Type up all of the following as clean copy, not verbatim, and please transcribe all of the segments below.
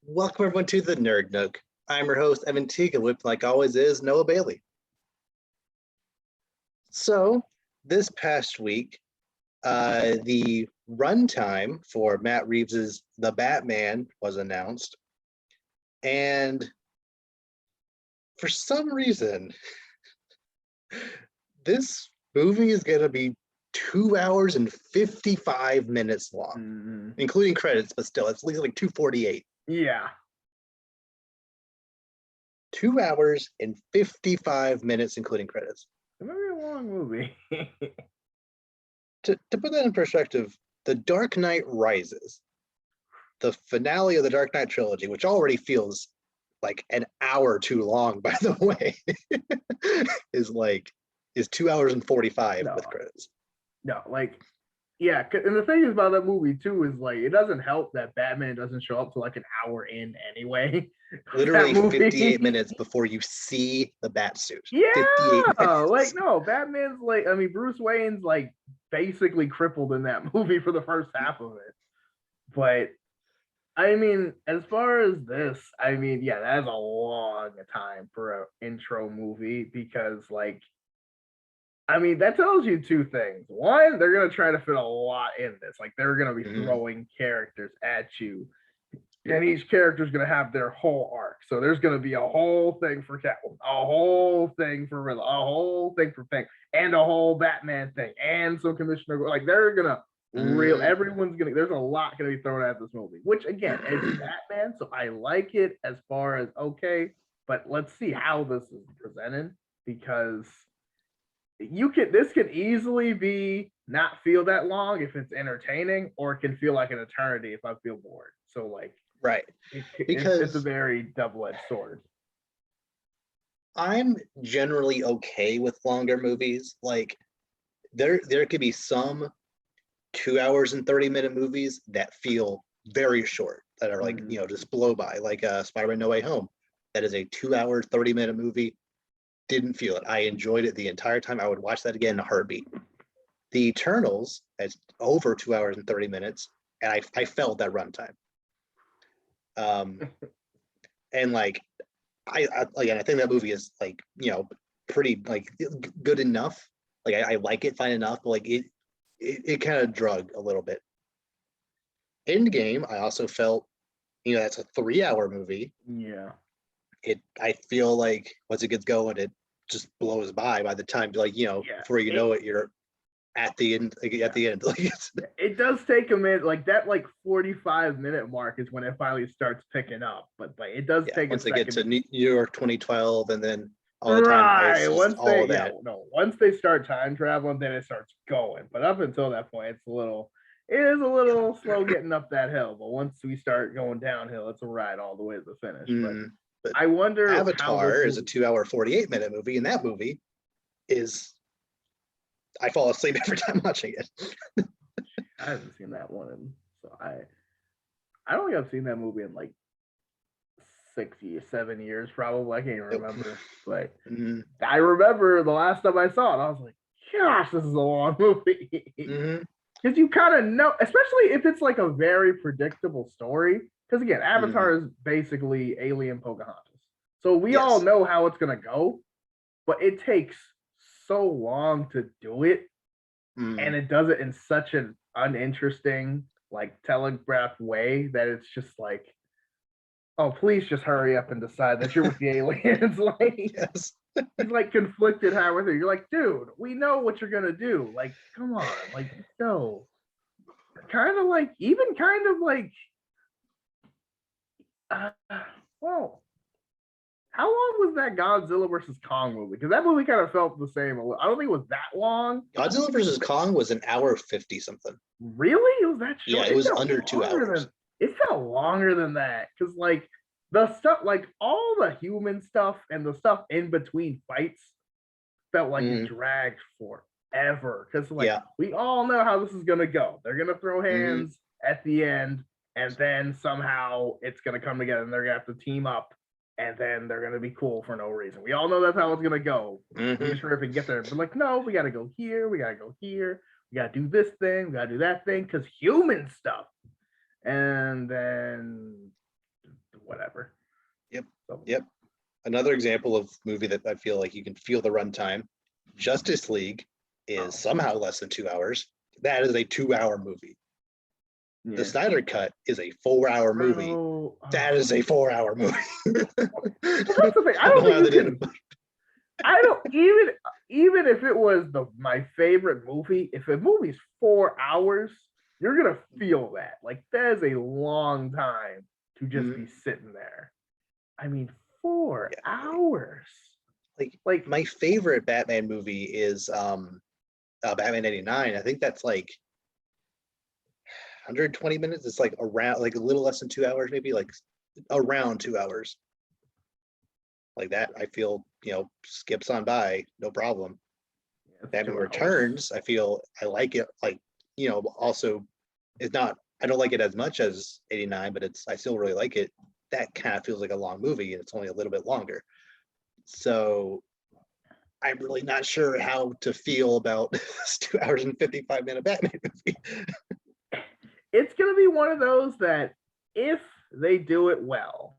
Welcome everyone to the Nerd Nook. I'm your host, Evan Teague, and with like always is Noah Bailey. So this past week, the runtime for Matt Reeves's The Batman was announced. And for some reason, this movie is going to be 2 hours and 55 minutes long, including credits, but still, it's at least like 2:48. Yeah. 2 hours and 55 minutes, including credits. It's a very long movie. To put that in perspective, The Dark Knight Rises, the finale of the Dark Knight trilogy, which already feels like an hour too long, by the way, is 2 hours and 45 with credits. No, yeah, and the thing is about that movie too is it doesn't help that Batman doesn't show up till like an hour in anyway. Literally 58 minutes before you see the bat suit. Yeah, Batman's Bruce Wayne's basically crippled in that movie for the first half of it. But as far as this, yeah, that is a long time for an intro movie because that tells you two things. One, they're going to try to fit a lot in this. They're going to be throwing characters at you. And each character is going to have their whole arc. So there's going to be a whole thing for Catwoman, a whole thing for Riddler, a whole thing for Pink, and a whole Batman thing, and some Commissioner. They're going to everyone's going to, there's a lot going to be thrown at this movie, which again, it's Batman. So I like it as far as, okay, but let's see how this is presented because this can easily be not feel that long if it's entertaining, or it can feel like an eternity if I feel bored. So right, because it's a very double-edged sword. I'm generally okay with longer movies. There could be some 2 hours and 30-minute movies that feel very short, that are just blow by, Spider-Man No Way Home. That is a 2 hour 30-minute movie. Didn't feel it. I enjoyed it the entire time. I would watch that again in a heartbeat. The Eternals, it's over 2 hours and 30 minutes, and I felt that runtime. And I think that movie is pretty good enough. I like it fine enough, but it kind of drug a little bit. Endgame, I also felt, that's a 3 hour movie. Yeah. I feel once it gets going, it just blows by the time before you know it, you're at the end. It does take a minute. That 45-minute mark is when it finally starts picking up. But it does take once a second. They get to New York 2012, and then all the time once they start time traveling, then it starts going. But up until that point, it is a little slow getting up that hill. But once we start going downhill, it's a ride all the way to the finish. But I wonder. Avatar is a 2 hour 48-minute movie, and that movie is, I fall asleep every time watching it. I haven't seen that one, so I don't think I've seen that movie in 7 years, probably. I can't even remember. But I remember the last time I saw it, I was like, gosh, this is a long movie. Because you kind of know, especially if it's a very predictable story. Because again, Avatar is basically Alien Pocahontas. So we all know how it's going to go, but it takes so long to do it. And it does it in such an uninteresting, telegraphed way that it's just oh, please just hurry up and decide that you're with the aliens. Yes. He's conflicted how with it. You're dude, we know what you're going to do. Come on, let's go. Well, how long was that Godzilla versus Kong movie? Because that movie kind of felt the same. I don't think it was that long. Godzilla versus Kong was an hour 50 something. Really? It was that short? Yeah, it was under 2 hours. It felt longer than that. Because the stuff, all the human stuff and the stuff in between fights felt like it dragged forever. Because we all know how this is gonna go. They're gonna throw hands at the end, and then somehow it's gonna come together, and they're gonna have to team up, and then they're gonna be cool for no reason. We all know that's how it's gonna go. Pretty sure if we get there, but no, we gotta go here, we gotta go here, we gotta do this thing, we gotta do that thing, because human stuff. And then whatever. Yep. So, Yep. Another example of movie that I feel like you can feel the runtime. Justice League is somehow less than 2 hours. That is a 2-hour movie. yeah. The Snyder Cut is a 4-hour movie. Oh, That is a 4-hour movie. Well, that's the thing. I don't think you can. I don't even if it was my favorite movie. If a movie's 4 hours, you're gonna feel that. Like that is a long time to just be sitting there. I mean, 4 hours. Like my favorite Batman movie is Batman '89. I think that's like 120 minutes. It's like around like a little less than 2 hours, maybe like around 2 hours. Like that, I feel, skips on by, no problem. Batman Returns, I feel I like it, like, also it's not, I don't like it as much as '89, but I still really like it. That kind of feels like a long movie and it's only a little bit longer. So I'm really not sure how to feel about this 2 hours and 55-minute Batman movie. It's gonna be one of those that if they do it well,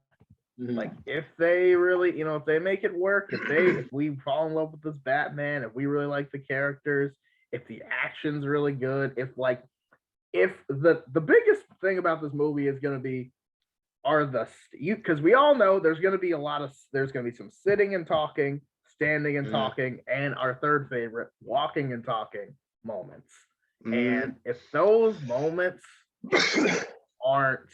like if they really, if they make it work, if we fall in love with this Batman, if we really like the characters, if the action's really good, if the biggest thing about this movie is gonna be because we all know there's gonna be some sitting and talking, standing and talking, and our third favorite, walking and talking moments. And if those moments aren't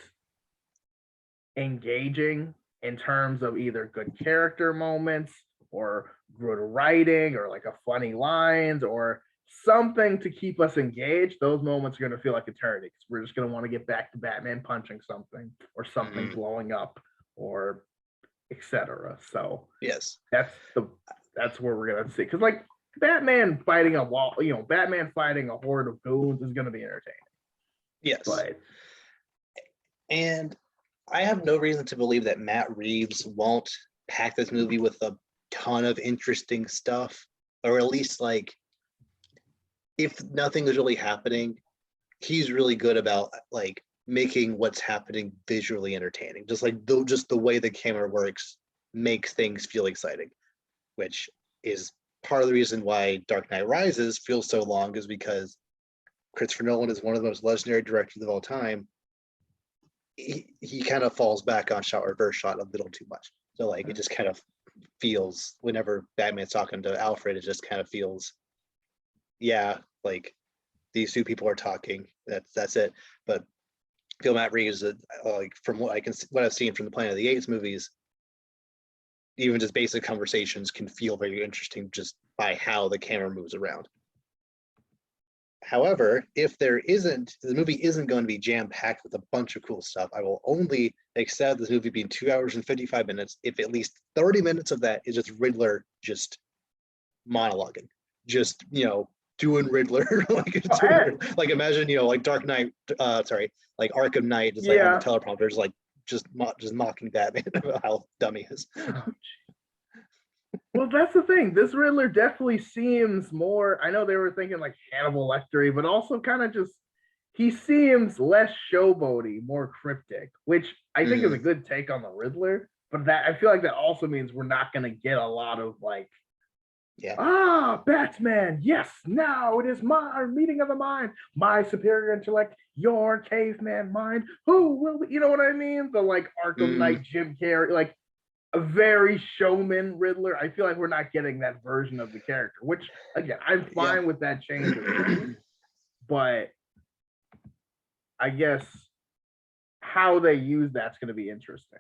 engaging in terms of either good character moments or good writing or like a funny lines or something to keep us engaged, those moments are going to feel like eternity because we're just going to want to get back to Batman punching something or something blowing up or etc. So yes, that's where we're going to see, because like Batman fighting a wall, Batman fighting a horde of goons is going to be entertaining. Yes, and I have no reason to believe that Matt Reeves won't pack this movie with a ton of interesting stuff, or at least like if nothing is really happening, he's really good about like making what's happening visually entertaining. Just the way the camera works makes things feel exciting, which is part of the reason why Dark Knight Rises feels so long, is because Christopher Nolan is one of the most legendary directors of all time. He kind of falls back on shot reverse shot a little too much. So like it just kind of feels, whenever Batman's talking to Alfred, it just kind of feels, like these two people are talking. That's it. But I feel Matt Reeves, like from what I've seen from the Planet of the Apes movies, even just basic conversations can feel very interesting just by how the camera moves around. However, if the movie isn't going to be jam-packed with a bunch of cool stuff, I will only accept this movie being 2 hours and 55 minutes if at least 30 minutes of that is just Riddler just monologuing, just, doing Riddler. like imagine, like Dark Knight, like Arkham Knight is like on the teleprompter, like just mocking Batman about how dumb he is. Well, that's the thing. This Riddler definitely seems more. I know they were thinking like Hannibal Lecter, but also kind of just he seems less showboaty, more cryptic, which I think is a good take on the Riddler. But that I feel like that also means we're not going to get a lot of like, Batman. Yes, now it is my meeting of the mind, my superior intellect, your caveman mind. Who will be, you know what I mean? The like Arkham Knight, Jim Carrey, like a very showman Riddler. I feel like we're not getting that version of the character, which again, I'm fine with that change of tone, but I guess how they use that's going to be interesting,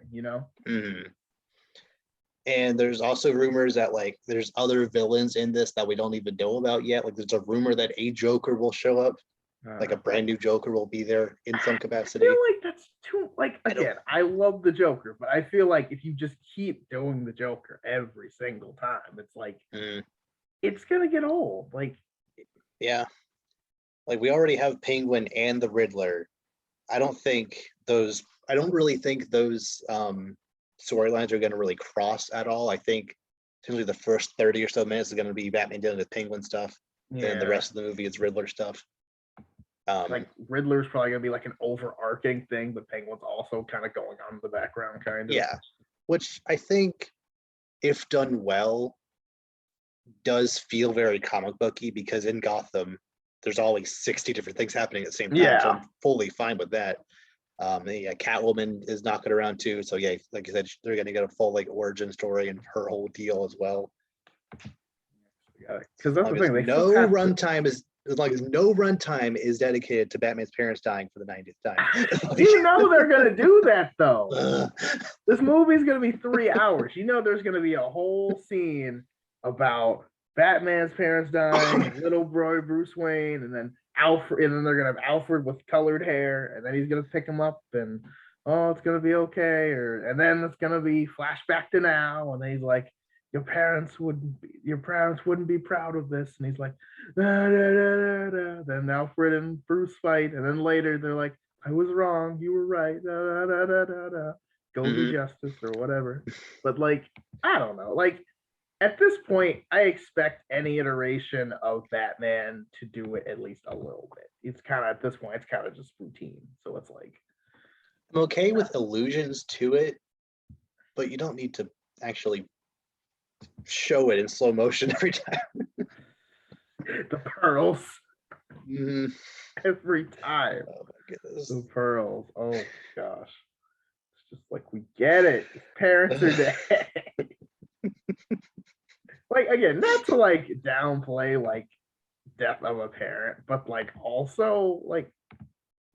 And there's also rumors that like there's other villains in this that we don't even know about yet. Like there's a rumor that a Joker will show up, like a brand new Joker will be there in some capacity. I feel like that's too, like, again, I love the Joker, but I feel like if you just keep doing the Joker every single time, it's like it's gonna get old. Like, like we already have Penguin and the Riddler. I don't really think those storylines are going to really cross at all. I think essentially the first 30 or so minutes is going to be Batman dealing with Penguin stuff, and the rest of the movie is Riddler stuff. Like Riddler's probably gonna be like an overarching thing, but Penguin's also kind of going on in the background, kind of. Yeah, which I think, if done well, does feel very comic booky, because in Gotham, there's always 60 different things happening at the same time. So I'm fully fine with that. Yeah, Catwoman is knocking around too. So yeah, like you said, they're gonna get a full like origin story and her whole deal as well. Because that's the thing. They no runtime is as long as no runtime is dedicated to Batman's parents dying for the 90th time. You know they're gonna do that though. This movie's gonna be 3 hours. You know there's gonna be a whole scene about Batman's parents dying, little boy Bruce Wayne, and then Alfred, and then they're gonna have Alfred with colored hair, and then he's gonna pick him up, and oh, it's gonna be okay, and then it's gonna be flashback to now, and then he's like, your parents wouldn't be proud of this, and he's like, da, da, da, da, da. Then Alfred and Bruce fight, and then later they're like, I was wrong, you were right, da, da, da, da, da. Go to justice or whatever. But like, I don't know, like at this point, I expect any iteration of Batman to do it at least a little bit. It's kind of at this point, it's kind of just routine. So it's like, I'm okay with allusions to it, but you don't need to actually show it in slow motion every time. The pearls. Every time. Oh my goodness. The pearls. Oh gosh. It's just like, we get it. His parents are dead. Like, again, not to like downplay like death of a parent, but like also like,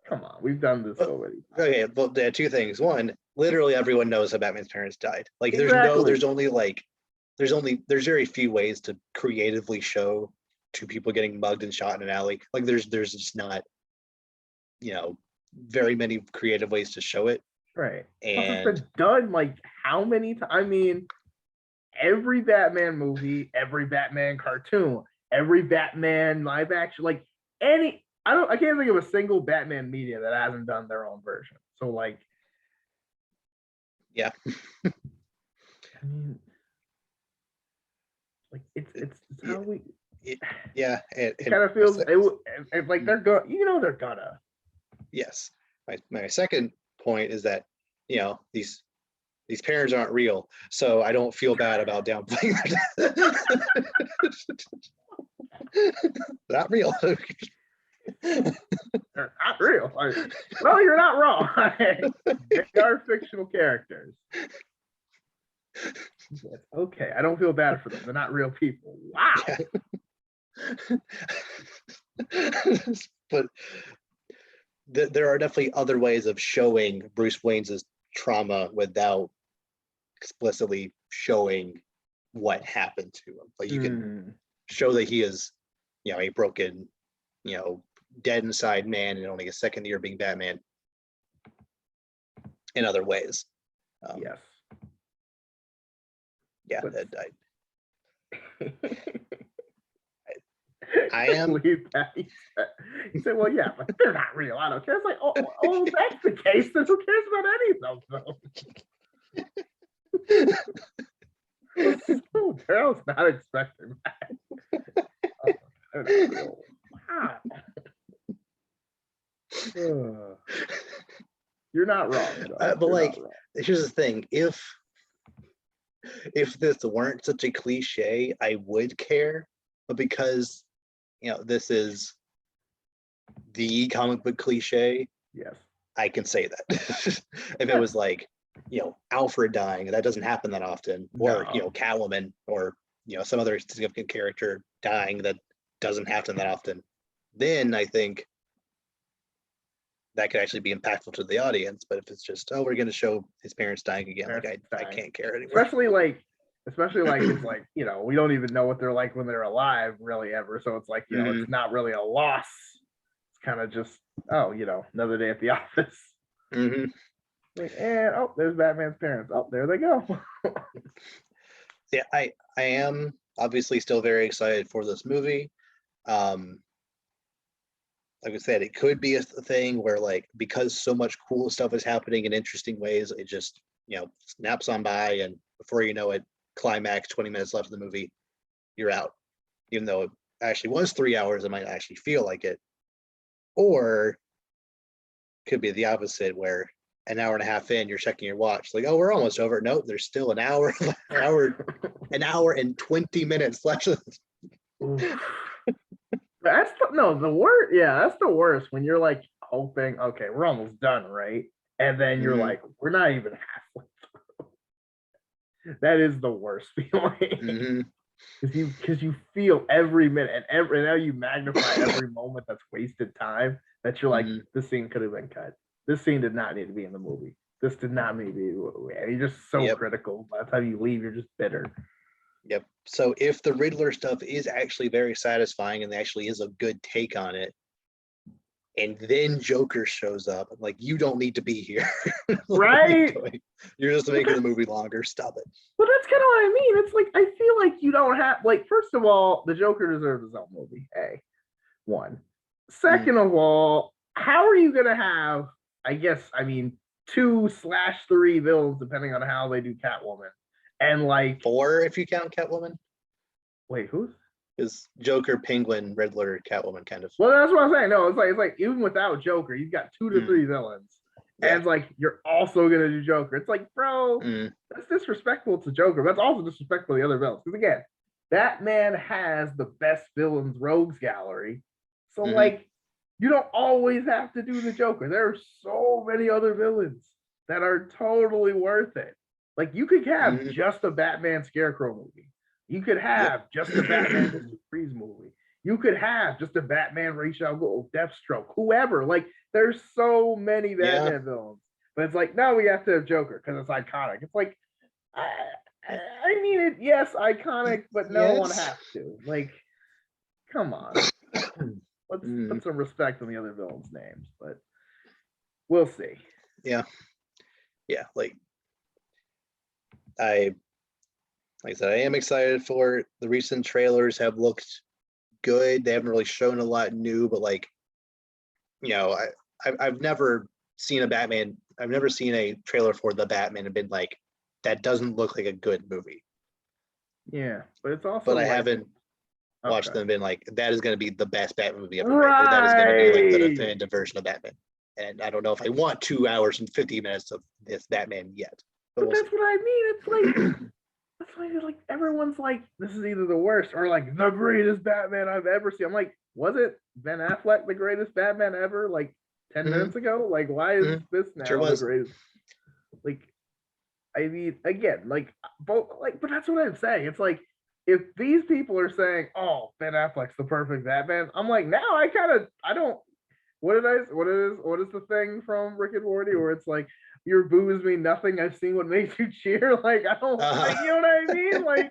come on, we've done this already. Okay, well, there are two things. One, literally everyone knows how Batman's parents died. Like, there's very few ways to creatively show two people getting mugged and shot in an alley. Like, there's just not, very many creative ways to show it. Right. And it's been done like how many times? I mean, every Batman movie, every Batman cartoon, every Batman live action, like I can't think of a single Batman media that hasn't done their own version. So like, yeah. I mean, like it's how we. Yeah. It kind of feels like they're going. They're gonna. Yes. My second point is that these parents aren't real, so I don't feel bad about downplaying that. Not real. They're not real. Well, you're not wrong. They are fictional characters. Okay, I don't feel bad for them. They're not real people. Wow. Yeah. But there are definitely other ways of showing Bruce Wayne's trauma without explicitly showing what happened to him. Like, you can show that he is, a broken, dead inside man in only his second year being Batman in other ways. Yes. Yeah, I am. He said, well, yeah, but they're not real. I don't care. It's like, oh, that's the case. Then who cares about any of them, though? Daryl's not expecting that. They're not real. Wow. You're not wrong. But like, here's the thing: if this weren't such a cliche, I would care. But because this is the comic book cliche, yes, I can say that. If it was like, Alfred dying, that doesn't happen that often, or Catwoman, or some other significant character dying, that doesn't happen that often, then I think that could actually be impactful to the audience. But if it's just, we're going to show his parents dying again, I can't care anymore. Especially like it's like, we don't even know what they're like when they're alive really ever. So it's like, it's not really a loss. It's kind of just, another day at the office. Like, and there's Batman's parents. Oh, there they go. Yeah, I am obviously still very excited for this movie. Like I said, it could be a thing where, like, because so much cool stuff is happening in interesting ways, it just, snaps on by, and before you know it, climax, 20 minutes left of the movie, you're out. Even though it actually was 3 hours, it might actually feel like it. Or could be the opposite, where an hour and a half in, you're checking your watch, like, oh, we're almost over. Nope, there's still an hour and 20 minutes left. That's the worst. Yeah, that's the worst when you're like hoping, okay, we're almost done, right? And then you're like, we're not even halfway through. That is the worst feeling. Because you feel every minute and now you magnify every moment that's wasted time, that you're like, this scene could have been cut. This scene did not need to be in the movie. This did not need to be in the movie. And you're just so critical. By the time you leave, you're just bitter. Yep. So if the Riddler stuff is actually very satisfying and actually is a good take on it, and then Joker shows up, I'm like, you don't need to be here. Right? You're just making the movie longer. Stop it. Well, that's kind of what I mean. It's like, I feel like you don't have, like, first of all, the Joker deserves his own movie. One. Second of all, how are you going to have, I guess, 2/3 villains, depending on how they do Catwoman. And like 4 if you count Catwoman. Wait, who's? Is Joker, Penguin, Riddler, Catwoman kind of. Well, that's what I'm saying. No, it's like even without Joker, you've got 2 to 3 villains. Yeah. And it's like, you're also gonna do Joker. It's like, bro, that's disrespectful to Joker. That's also disrespectful to the other villains. Because again, Batman has the best villains rogues gallery. So like, you don't always have to do the Joker. There are so many other villains that are totally worth it. Like, you could have just a Batman Scarecrow movie. You could have just a Batman Mr. Freeze movie. You could have just a Batman Ra's al Ghul, Deathstroke, whoever. Like, there's so many Batman villains. But it's like, no, we have to have Joker because it's iconic. It's like, I mean, yes, iconic, but no one has to. Like, come on. Let's put some respect on the other villains' names, but we'll see. Yeah. Like I said, I am excited for it. The recent trailers have looked good. They haven't really shown a lot new, but like, I've never seen I've never seen a trailer for the Batman and been like, that doesn't look like a good movie. Yeah, but it's also. But I haven't watched them and been like, that is going to be the best Batman movie ever made. Or that is going to be like the definitive version of Batman. And I don't know if I want 2 hours and 50 minutes of this Batman yet. But that's what I mean. It's like, that's why like everyone's like, this is either the worst or like the greatest Batman I've ever seen. I'm like, was it Ben Affleck the greatest Batman ever? Like 10 minutes ago? Like, why is this now the greatest? Like, I mean, again, like both, like, but that's what I'm saying. It's like, if these people are saying, "Oh, Ben Affleck's the perfect Batman," I'm like, now I don't. What is the thing from Rick and Morty where it's like, your boos mean nothing. I've seen what makes you cheer. Like, I don't, like, you know what I mean? Like,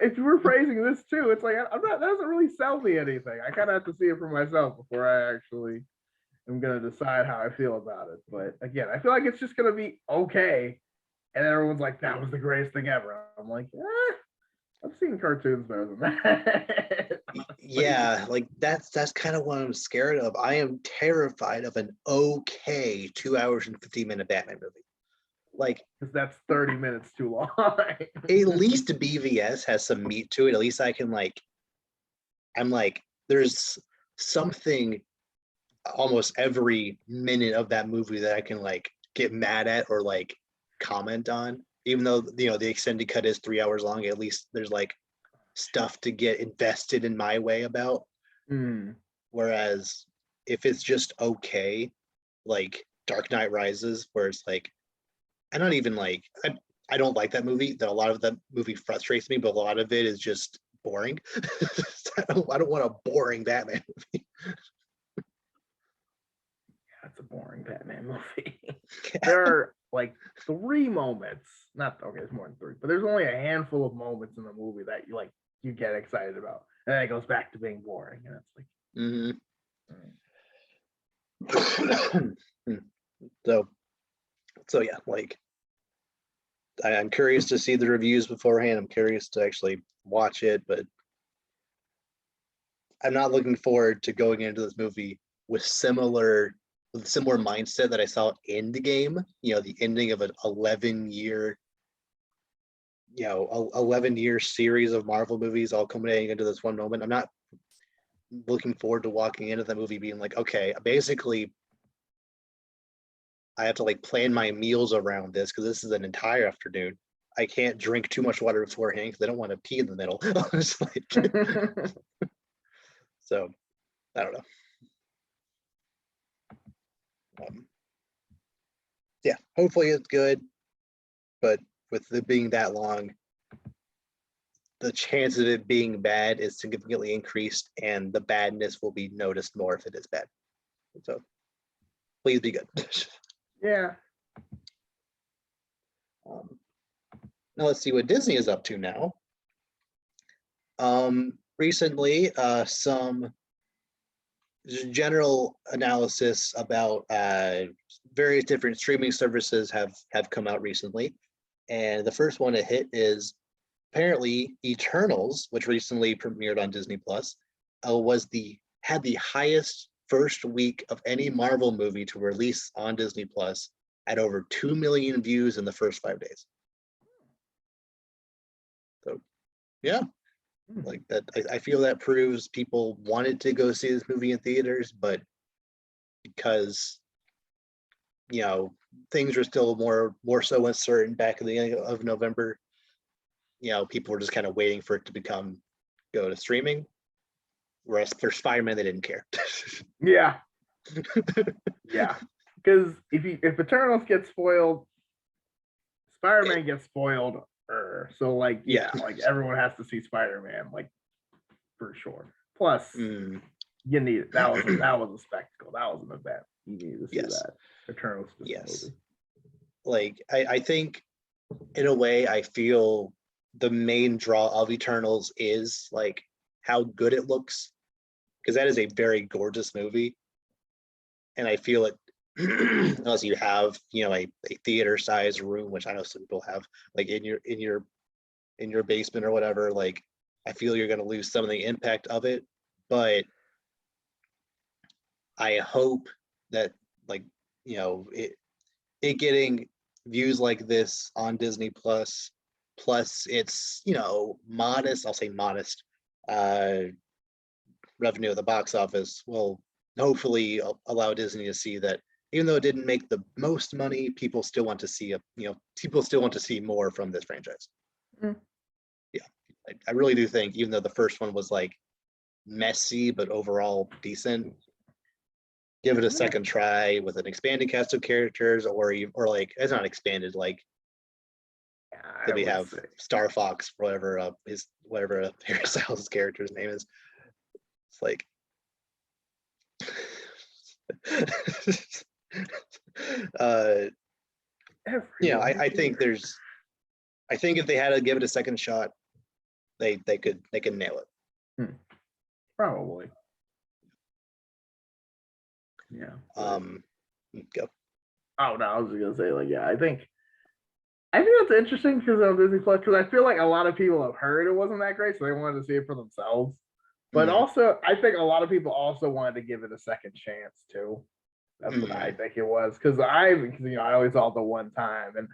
if we're praising this too, it's like, that doesn't really sell me anything. I kind of have to see it for myself before I actually am going to decide how I feel about it. But again, I feel like it's just going to be okay. And everyone's like, that was the greatest thing ever. I'm like, I've seen cartoons better than that. Yeah, like that's kind of what I'm scared of. I am terrified of an okay 2 hours and 50-minute Batman movie. Like, because that's 30 minutes too long. At least BVS has some meat to it. At least I can I'm like, there's something almost every minute of that movie that I can like get mad at or like comment on. Even though the extended cut is 3 hours long, at least there's like stuff to get invested in my way about. Whereas if it's just okay, like Dark Knight Rises, where it's like, I don't even like, I don't like that movie. That a lot of that movie frustrates me, but a lot of it is just boring. I don't want a boring Batman movie. That's a boring Batman movie. There are like 3 moments. It's more than 3, but there's only a handful of moments in the movie that you get excited about, and then it goes back to being boring, and it's like. So yeah, like I'm curious to see the reviews beforehand. I'm curious to actually watch it, but I'm not looking forward to going into this movie with similar mindset that I saw in the game. The ending of an 11-year series of Marvel movies all culminating into this one moment. I'm looking forward to walking into the movie being like, okay, basically I have to like plan my meals around this because this is an entire afternoon. I can't drink too much water beforehand because I don't want to pee in the middle. It's like, so I don't know. Yeah, hopefully it's good, but with it being that long, the chance of it being bad is significantly increased, and the badness will be noticed more if it is bad. So please be good. Yeah. Now let's see what Disney is up to now. Recently, some general analysis about various different streaming services have come out recently, and the first one to hit is apparently Eternals, which recently premiered on Disney Plus, had the highest first week of any Marvel movie to release on Disney Plus at over 2 million views in the first 5 days. So, yeah, like that, I feel that proves people wanted to go see this movie in theaters, but because things were still more so uncertain back in the beginning of November, people were just kind of waiting for it to go to streaming. Whereas for Spider-Man, they didn't care. Yeah. Yeah. Because if Eternals gets spoiled, Spider-Man gets spoiled. So like, yeah, like everyone has to see Spider-Man, like for sure. Plus, you need it. That was a spectacle. That was an event. You need to see that. Eternals. Yes. Like I think, in a way, I feel the main draw of Eternals is like how good it looks, because that is a very gorgeous movie, and I feel it. Unless you have a theater size room, which I know some people have, like in your basement or whatever, like I feel you're going to lose some of the impact of it. But I hope that it getting views like this on Disney Plus it's modest, I'll say modest revenue at the box office will hopefully allow Disney to see that even though it didn't make the most money, people still want to see more from this franchise. Yeah, I really do think, even though the first one was like messy but overall decent, give it a second try with an expanded cast of characters, or like, it's not expanded, like that we have Star Fox, whatever Harry Styles' character's name is. It's like I think if they had to give it a second shot, they could nail it. Probably. Yeah. Go. Oh no, I was just gonna say, like, yeah, I think that's interesting because of Disney Plus, because I feel like a lot of people have heard it wasn't that great, so they wanted to see it for themselves. But also, I think a lot of people also wanted to give it a second chance too. That's what I think it was, because I always saw it the one time, and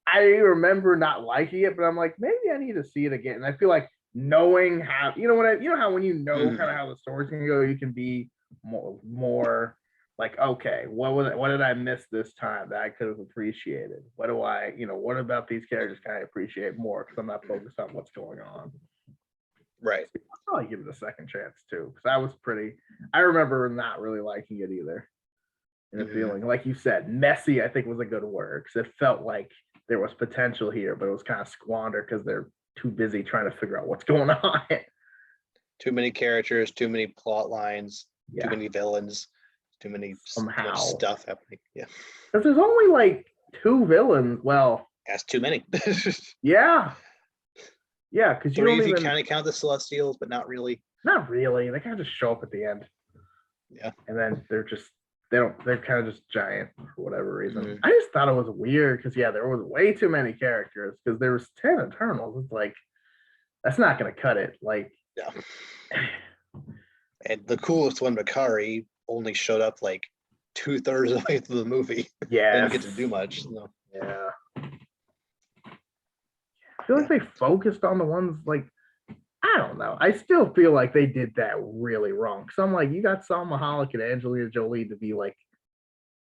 I remember not liking it, but I'm like, maybe I need to see it again. And I feel like knowing how, how when kind of how the story's gonna go, you can be more like, okay, what did I miss this time that I could have appreciated? What do I, what about these characters can I appreciate more, because I'm not focused on what's going on. Right. So I'll probably give it a second chance too, because I remember not really liking it either. And the feeling, like you said, messy, I think was a good word, because it felt like there was potential here, but it was kind of squandered because they're too busy trying to figure out what's going on. Too many characters, too many plot lines, too many villains, too much stuff happening. Yeah. Because there's only like 2 villains. Well, that's too many. Yeah. Yeah, because you don't even kind of count the Celestials, but not really. Not really. They kind of just show up at the end. Yeah. And then they're kind of just giant for whatever reason. I just thought it was weird because there was way too many characters, because there was 10 Eternals. It's like, that's not gonna cut it. Like, yeah. And the coolest one, Makari, only showed up like 2/3 of the way through the movie. Yeah. Didn't get to do much. So. Yeah. I feel like they focused on the ones, like, I don't know. I still feel like they did that really wrong. So I'm like, you got Salma Hayek and Angelina Jolie to be like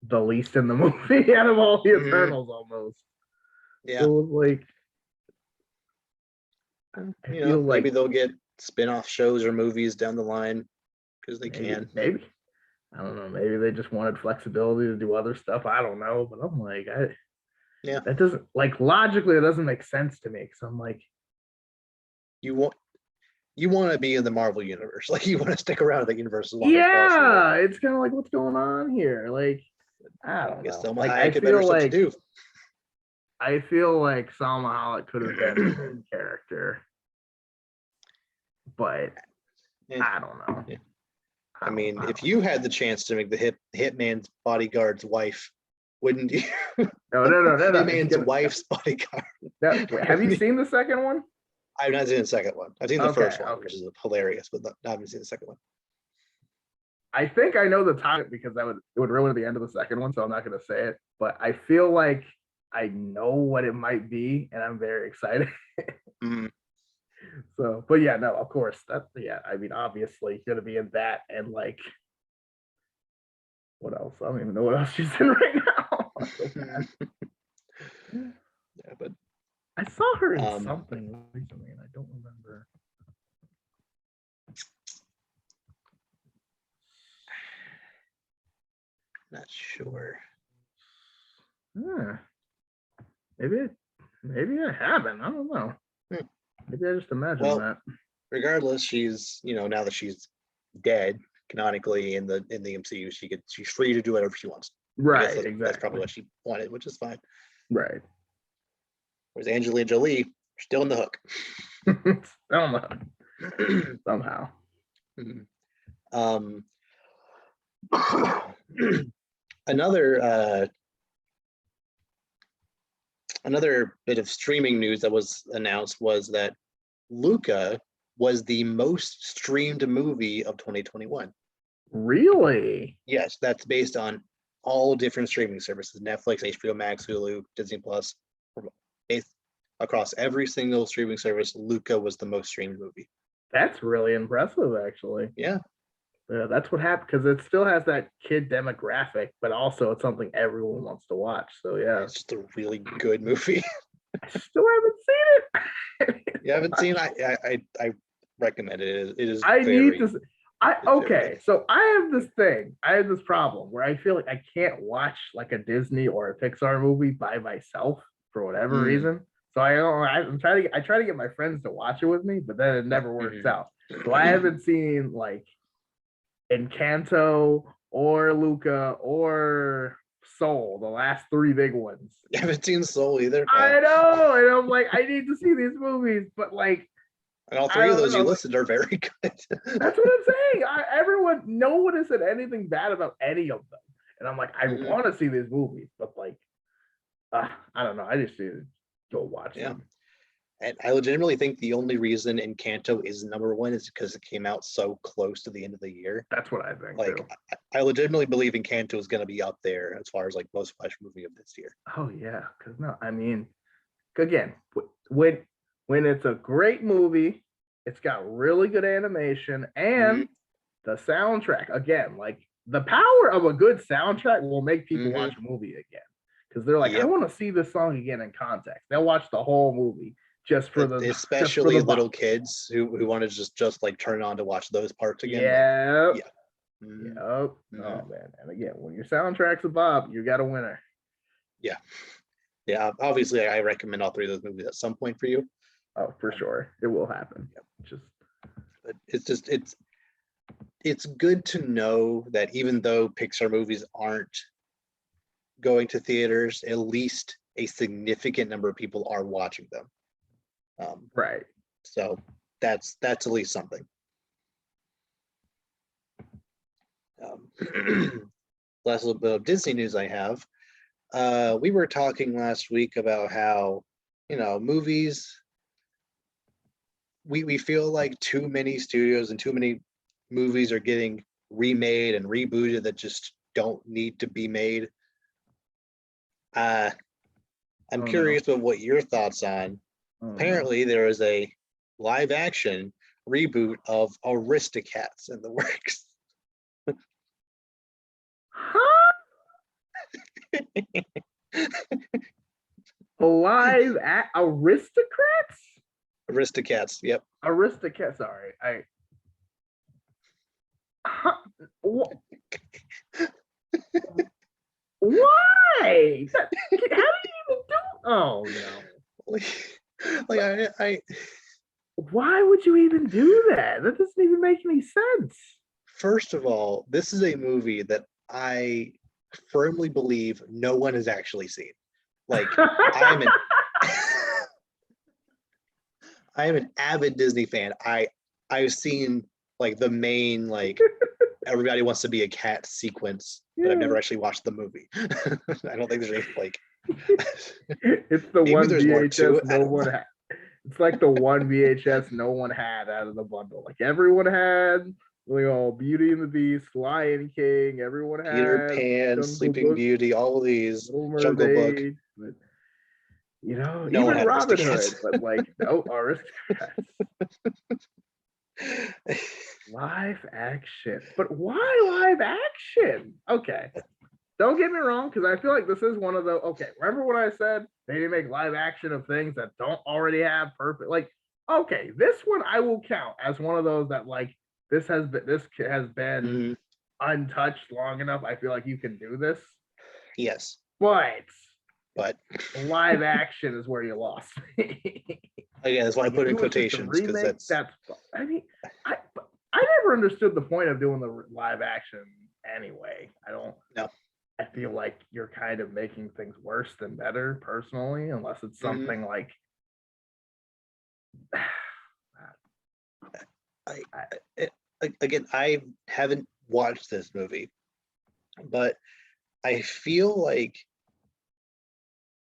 the least in the movie out of all the Eternals almost. Yeah. So it was like, I feel like maybe they'll get spin-off shows or movies down the line because they can. Maybe. I don't know. Maybe they just wanted flexibility to do other stuff. I don't know. But I'm like, that doesn't like logically it doesn't make sense to me. Because I'm like, you want to be in the Marvel universe. Like you want to stick around in the universe as long as possible. yeah, it's kind of like what's going on here. Like, I don't know. Salma Like, Hayek had better stuff to do. I feel like Salma Hayek could have been the main character, but I don't know. Yeah. I mean, if you had the chance to make the hitman's bodyguard's wife, wouldn't you? No. Hitman's wife's bodyguard. Have you seen the second one? I've not seen the second one. I've seen the first one, which is hilarious, but I haven't seen the second one. I think I know the time because it would ruin the end of the second one, so I'm not going to say it. But I feel like I know what it might be, and I'm very excited. So, but yeah, no, of course, I mean, obviously, going to be in that, and like, what else? I don't even know what else she's in right now. Yeah, but I saw her in something recently, and I don't remember. Not sure. Maybe I haven't. I don't know. Maybe I just imagine that. Regardless, she's now that she's dead canonically in the MCU, she's free to do whatever she wants. Right, exactly. That's probably what she wanted, which is fine. Right. Whereas Angelina Jolie, still in the hook. Somehow. Another bit of streaming news that was announced was that Luca was the most streamed movie of 2021. Really? Yes, that's based on all different streaming services: Netflix, HBO Max, Hulu, Disney Plus. Across every single streaming service, Luca was the most streamed movie. That's really impressive, actually. Yeah. That's what happened because it still has that kid demographic, but also it's something everyone wants to watch. So yeah, it's just a really good movie. I still haven't seen it. You haven't seen it? I recommend it. It is. So I have this thing. I have this problem where I feel like I can't watch like a Disney or a Pixar movie by myself for whatever reason. So I try to get my friends to watch it with me, but then it never works out. So I haven't seen like Encanto or Luca or Soul, the last three big ones. You haven't seen Soul either? I know, and I'm like, I need to see these movies, but like, and all three of those you listed are very good. That's what I'm saying. No one has said anything bad about any of them, and I'm like, I want to see these movies, but like, I don't know. I just need to go watch them. And I legitimately think the only reason Encanto is #1 is because it came out so close to the end of the year. That's what I think. Like, too. I legitimately believe Encanto is going to be up there as far as like most watched movie of this year. Oh yeah, because I mean, again, when it's a great movie, it's got really good animation and the soundtrack. Again, like the power of a good soundtrack will make people watch a movie again because they're like, I want to see this song again in context. They'll watch the whole movie. Especially little kids who want to just like turn on to watch those parts again. Yep. Oh man. And again, when your soundtrack's a bop, you got a winner. Yeah. Obviously, I recommend all three of those movies at some point for you. Oh, for sure, it will happen. It's good to know that even though Pixar movies aren't going to theaters, at least a significant number of people are watching them. Right. So that's at least something. Last little bit of Disney news I have. We were talking last week about how, movies, we feel like too many studios and too many movies are getting remade and rebooted that just don't need to be made. I'm curious about what your thoughts on. Apparently, there is a live action reboot of Aristocats in the works. Huh? Live at Aristocrats? Aristocats, yep. Aristocats, sorry. Huh? Why? How do you even do? Oh no! I Why would you even do that? That doesn't even make any sense. First of all, this is a movie that I firmly believe no one has actually seen. Like, I am an avid Disney fan. I've seen like the main like everybody wants to be a cat sequence, but I've never actually watched the movie. I don't think there's any like It's the maybe one there's more to VHS it. I no don't one know. had. It's like the one VHS no one had out of the bundle. Like everyone had, Beauty and the Beast, Lion King. Everyone Peter had Pan, Jungle Sleeping Book, Beauty, all of these, Little Jungle Book. Mermaid. But, No one even had Robin Aristocats. Hood. But like, no Aristocats. Live action. But why live action? Okay. Don't get me wrong, because I feel like this is one of the okay. Remember what I said? They didn't make live action of things that don't already have perfect. Like, okay, this one I will count as one of those that like this has been untouched long enough. I feel like you can do this. Yes. But live But action is where you lost me. again, that's why I put in It was just a quotations because remake. that's I mean, I never understood the point of doing the live action anyway. I don't. no. I feel like you're kind of making things worse than better, personally, unless it's something like. Again, I haven't watched this movie, but I feel like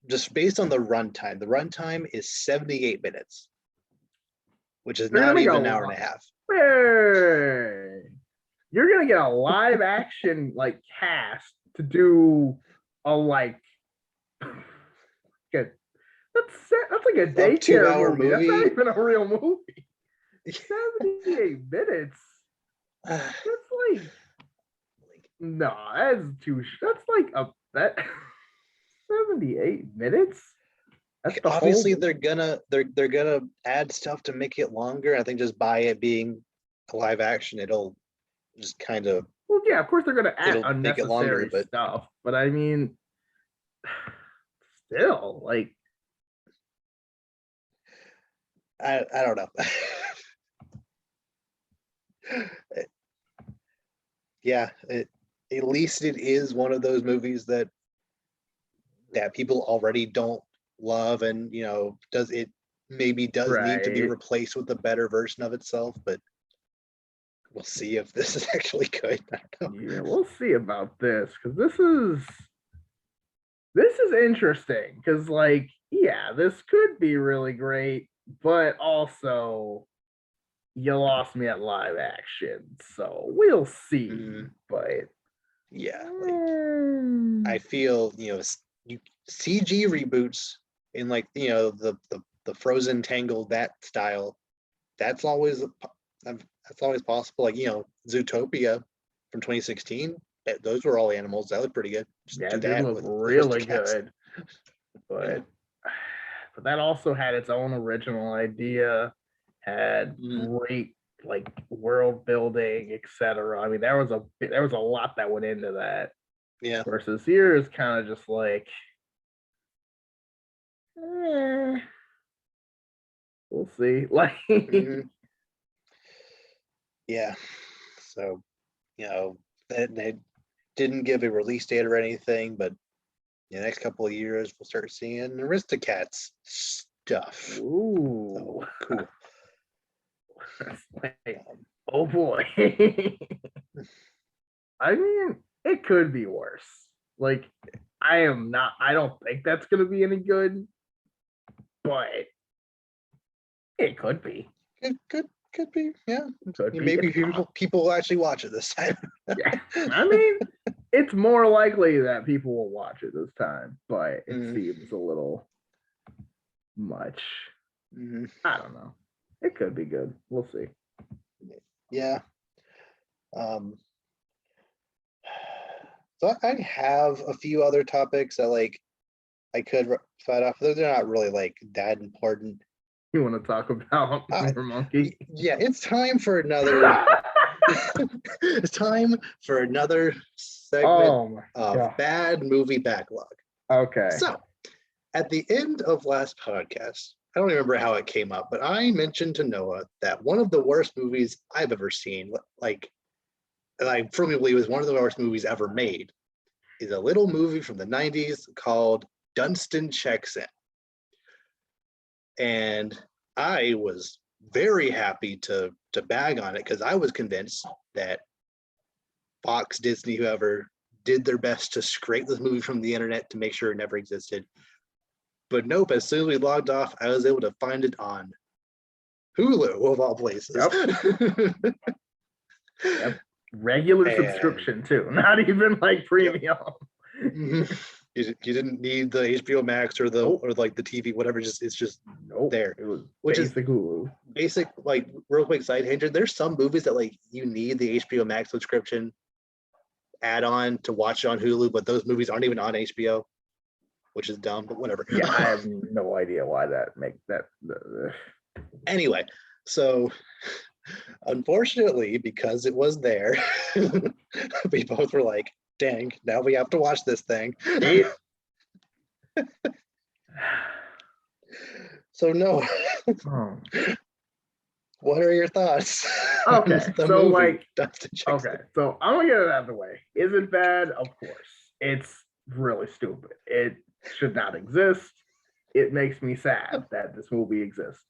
just based on the runtime is 78 minutes, which is not even an hour and a half. Hey, you're gonna get a live action like cast to do a like good. That's like a daycare movie. That's not even a real movie. 78 minutes. That's like no, that's too. That's like that 78 minutes. That's the Obviously whole... they're gonna add stuff to make it longer. I think just by it being a live action, it'll just kind of Well, yeah, of course they're gonna add it'll make it longer, unnecessary but stuff, but I mean, still, like, I don't know. Yeah, at least it is one of those movies that people already don't love, and does need to be right? replaced with a better version of itself, but we'll see if this is actually good. I don't know. Yeah, we'll see about this because this is interesting because, like, yeah, this could be really great, but also you lost me at live action, so we'll see. But yeah, like I feel CG reboots in like the Frozen Tangled that style. That's always possible. Like Zootopia from 2016. Those were all animals. That was pretty good. Just yeah, do it did that look with really Aristocats. good, but that also had its own original idea, had great like world building, etc. I mean, there was a lot that went into that. Yeah. Versus here is kind of just like, we'll see. Like, yeah. So, they didn't give a release date or anything, but in the next couple of years, we'll start seeing Aristocats stuff. Ooh, cool. Like, oh boy. I mean, it could be worse. Like, I don't think that's gonna be any good, but it could be. It could be, yeah. Could be. Maybe people will actually watch it this time. Yeah, I mean, it's more likely that people will watch it this time, but it seems a little much. I don't know. It could be good. We'll see. Yeah. So I have a few other topics that like I could fight off. They're not really like that important. You want to talk about more monkey? Yeah, it's time for another. It's time for another segment of bad movie backlog. Okay. So, at the end of last podcast, I don't remember how it came up, but I mentioned to Noah that one of the worst movies I've ever seen, like, and I firmly believe is one of the worst movies ever made, is a little movie from the 90s called Dunston Checks In. And I was very happy to bag on it because I was convinced that Fox, Disney, whoever did their best to scrape this movie from the internet to make sure it never existed. But nope, as soon as we logged off, I was able to find it on Hulu of all places. Yep. Yep. Regular subscription too, not even like premium. Yep. You didn't need the HBO Max or the or like the TV, whatever. It's just there. It was which basic is Hulu. Basic, like real quick side tangent. There's some movies that like you need the HBO Max subscription add-on to watch on Hulu, but those movies aren't even on HBO, which is dumb. But whatever. Yeah, I have no idea why that make that. Anyway, so unfortunately, because it was there, we both were like, dang, now we have to watch this thing. So no. What are your thoughts? Okay, so movie, like, okay, so I'm gonna get it out of the way. Is it bad? Of course. It's really stupid. It should not exist. It makes me sad that this movie exists.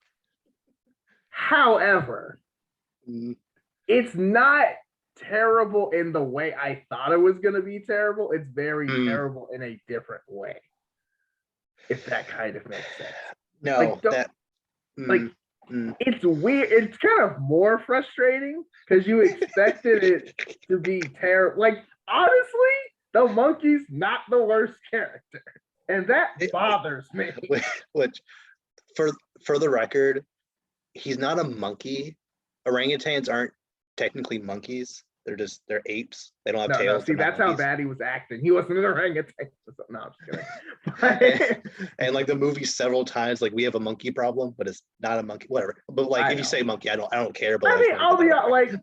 However, it's not terrible in the way I thought it was going to be terrible. It's very terrible in a different way, if that kind of makes sense. No, it's weird. It's kind of more frustrating because you expected it to be terrible. Like, honestly, the monkey's not the worst character, and that bothers me. Which, for the record, he's not a monkey. Orangutans aren't technically monkeys. They're apes. They don't have tails. See, that's how bad he was acting. He wasn't an orangutan. No, I'm just kidding. and like the movie several times, like we have a monkey problem, but it's not a monkey. Whatever. But like if you say monkey, I don't care. But I mean, I'll be like,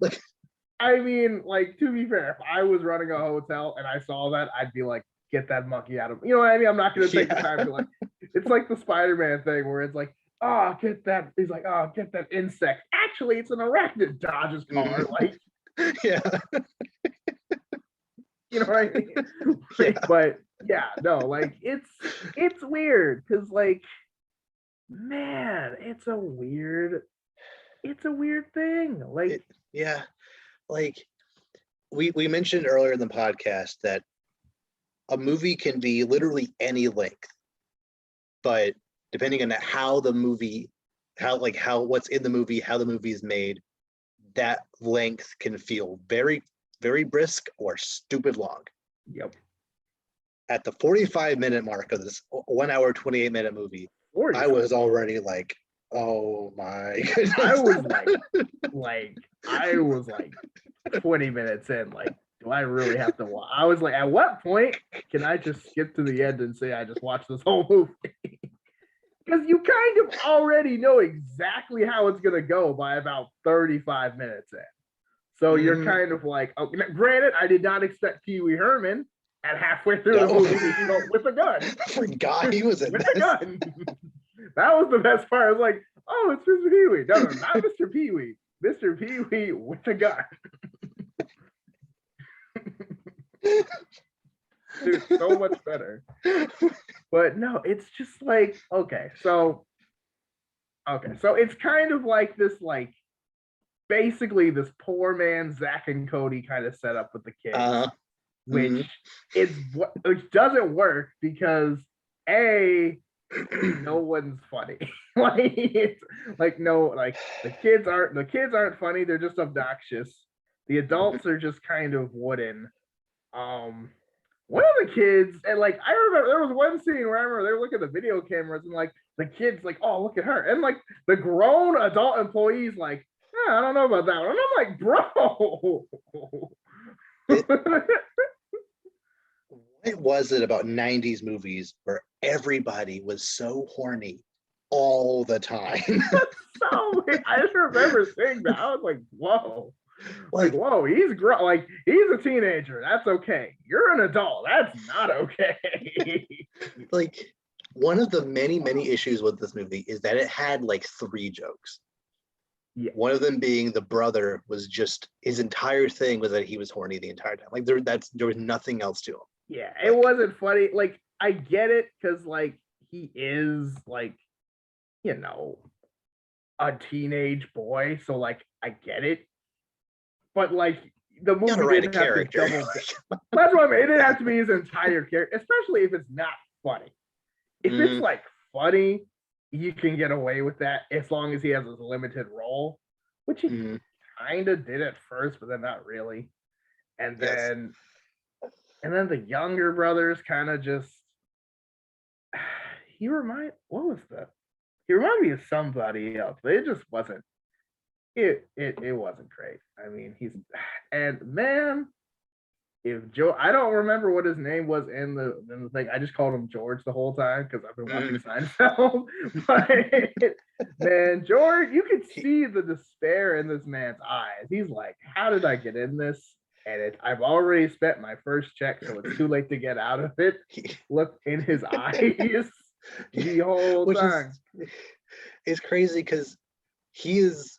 I mean, like, to be fair, if I was running a hotel and I saw that, I'd be like, get that monkey out of me. You know what I mean? I'm not gonna take the time to like. It's like the Spider-Man thing where it's like, oh, get that. He's like, oh, get that insect. Actually, it's an arachnid. Dodges car. Like, yeah. You know what I mean? Yeah. But yeah, no, like it's weird because like, man, it's a weird thing. Like, yeah, like we mentioned earlier in the podcast that a movie can be literally any length, but depending on how the movie, what's in the movie, how the movie is made, that length can feel very, very brisk or stupid long. Yep. At the 45-minute mark of this 1 hour, 28-minute movie, 45. I was already like, oh my goodness. I was like 20 minutes in, like, do I really have to watch? I was like, at what point can I just skip to the end and say I just watched this whole movie? Because you kind of already know exactly how it's going to go by about 35 minutes in. So you're kind of like, okay, granted, I did not expect Pee Wee Herman at halfway through the movie with a gun. I forgot he was in with this. a gun. That was the best part. I was like, oh, it's Mr. Pee Wee. No, not Mr. Pee Wee. Mr. Pee Wee with a gun. Dude, so much better. But no, it's just like, okay, so it's kind of like this, like, basically this poor man Zach and Cody kind of set up with the kids, which doesn't work because no one's funny. The kids aren't funny. They're just obnoxious. The adults are just kind of wooden. One of the kids, and like, I remember there was one scene where I remember they were looking at the video cameras and like the kids like, oh, look at her, and like the grown adult employees like, I don't know about that one. And I'm like, bro. What was it about 90s movies where everybody was so horny all the time? So I just remember seeing that. I was like, whoa. Like, Like, whoa, like he's a teenager. That's okay. You're an adult. That's not okay. like one of the many issues with this movie is that it had like 3 jokes. Yeah. One of them being the brother was just his entire thing was that he was horny the entire time. Like there was nothing else to him. Yeah, it wasn't funny. Like, I get it because like he is like, you know, a teenage boy, so like I get it. But like the movie You gotta write a didn't have to character. double. That's what I mean. It didn't have to be his entire character, especially if it's not funny. If it's like funny, you can get away with that as long as he has his limited role, which he kind of did at first, but then not really. And then, the younger brothers kind of just. He reminded me of somebody else, but it just wasn't. It wasn't great. I mean, and man, if Joe, I don't remember what his name was in the thing. I just called him George the whole time because I've been watching Seinfeld. But man, George, you could see the despair in this man's eyes. He's like, "How did I get in this?" And I've already spent my first check, so it's too late to get out of it. Look in his eyes the whole time. It's crazy because he is.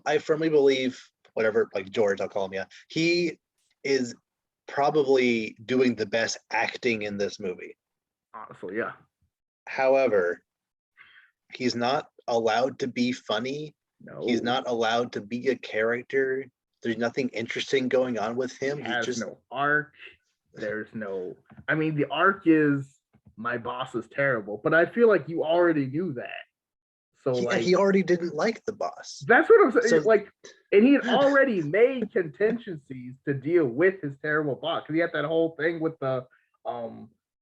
I firmly believe whatever, like George, I'll call him. Yeah, he is probably doing the best acting in this movie. Honestly, yeah. However, he's not allowed to be funny. No. He's not allowed to be a character. There's nothing interesting going on with him. He has no arc. There's no. I mean, the arc is my boss is terrible, but I feel like you already knew that. So he already didn't like the boss. That's what I'm saying. So, and he had already made contingencies to deal with his terrible boss because he had that whole thing with the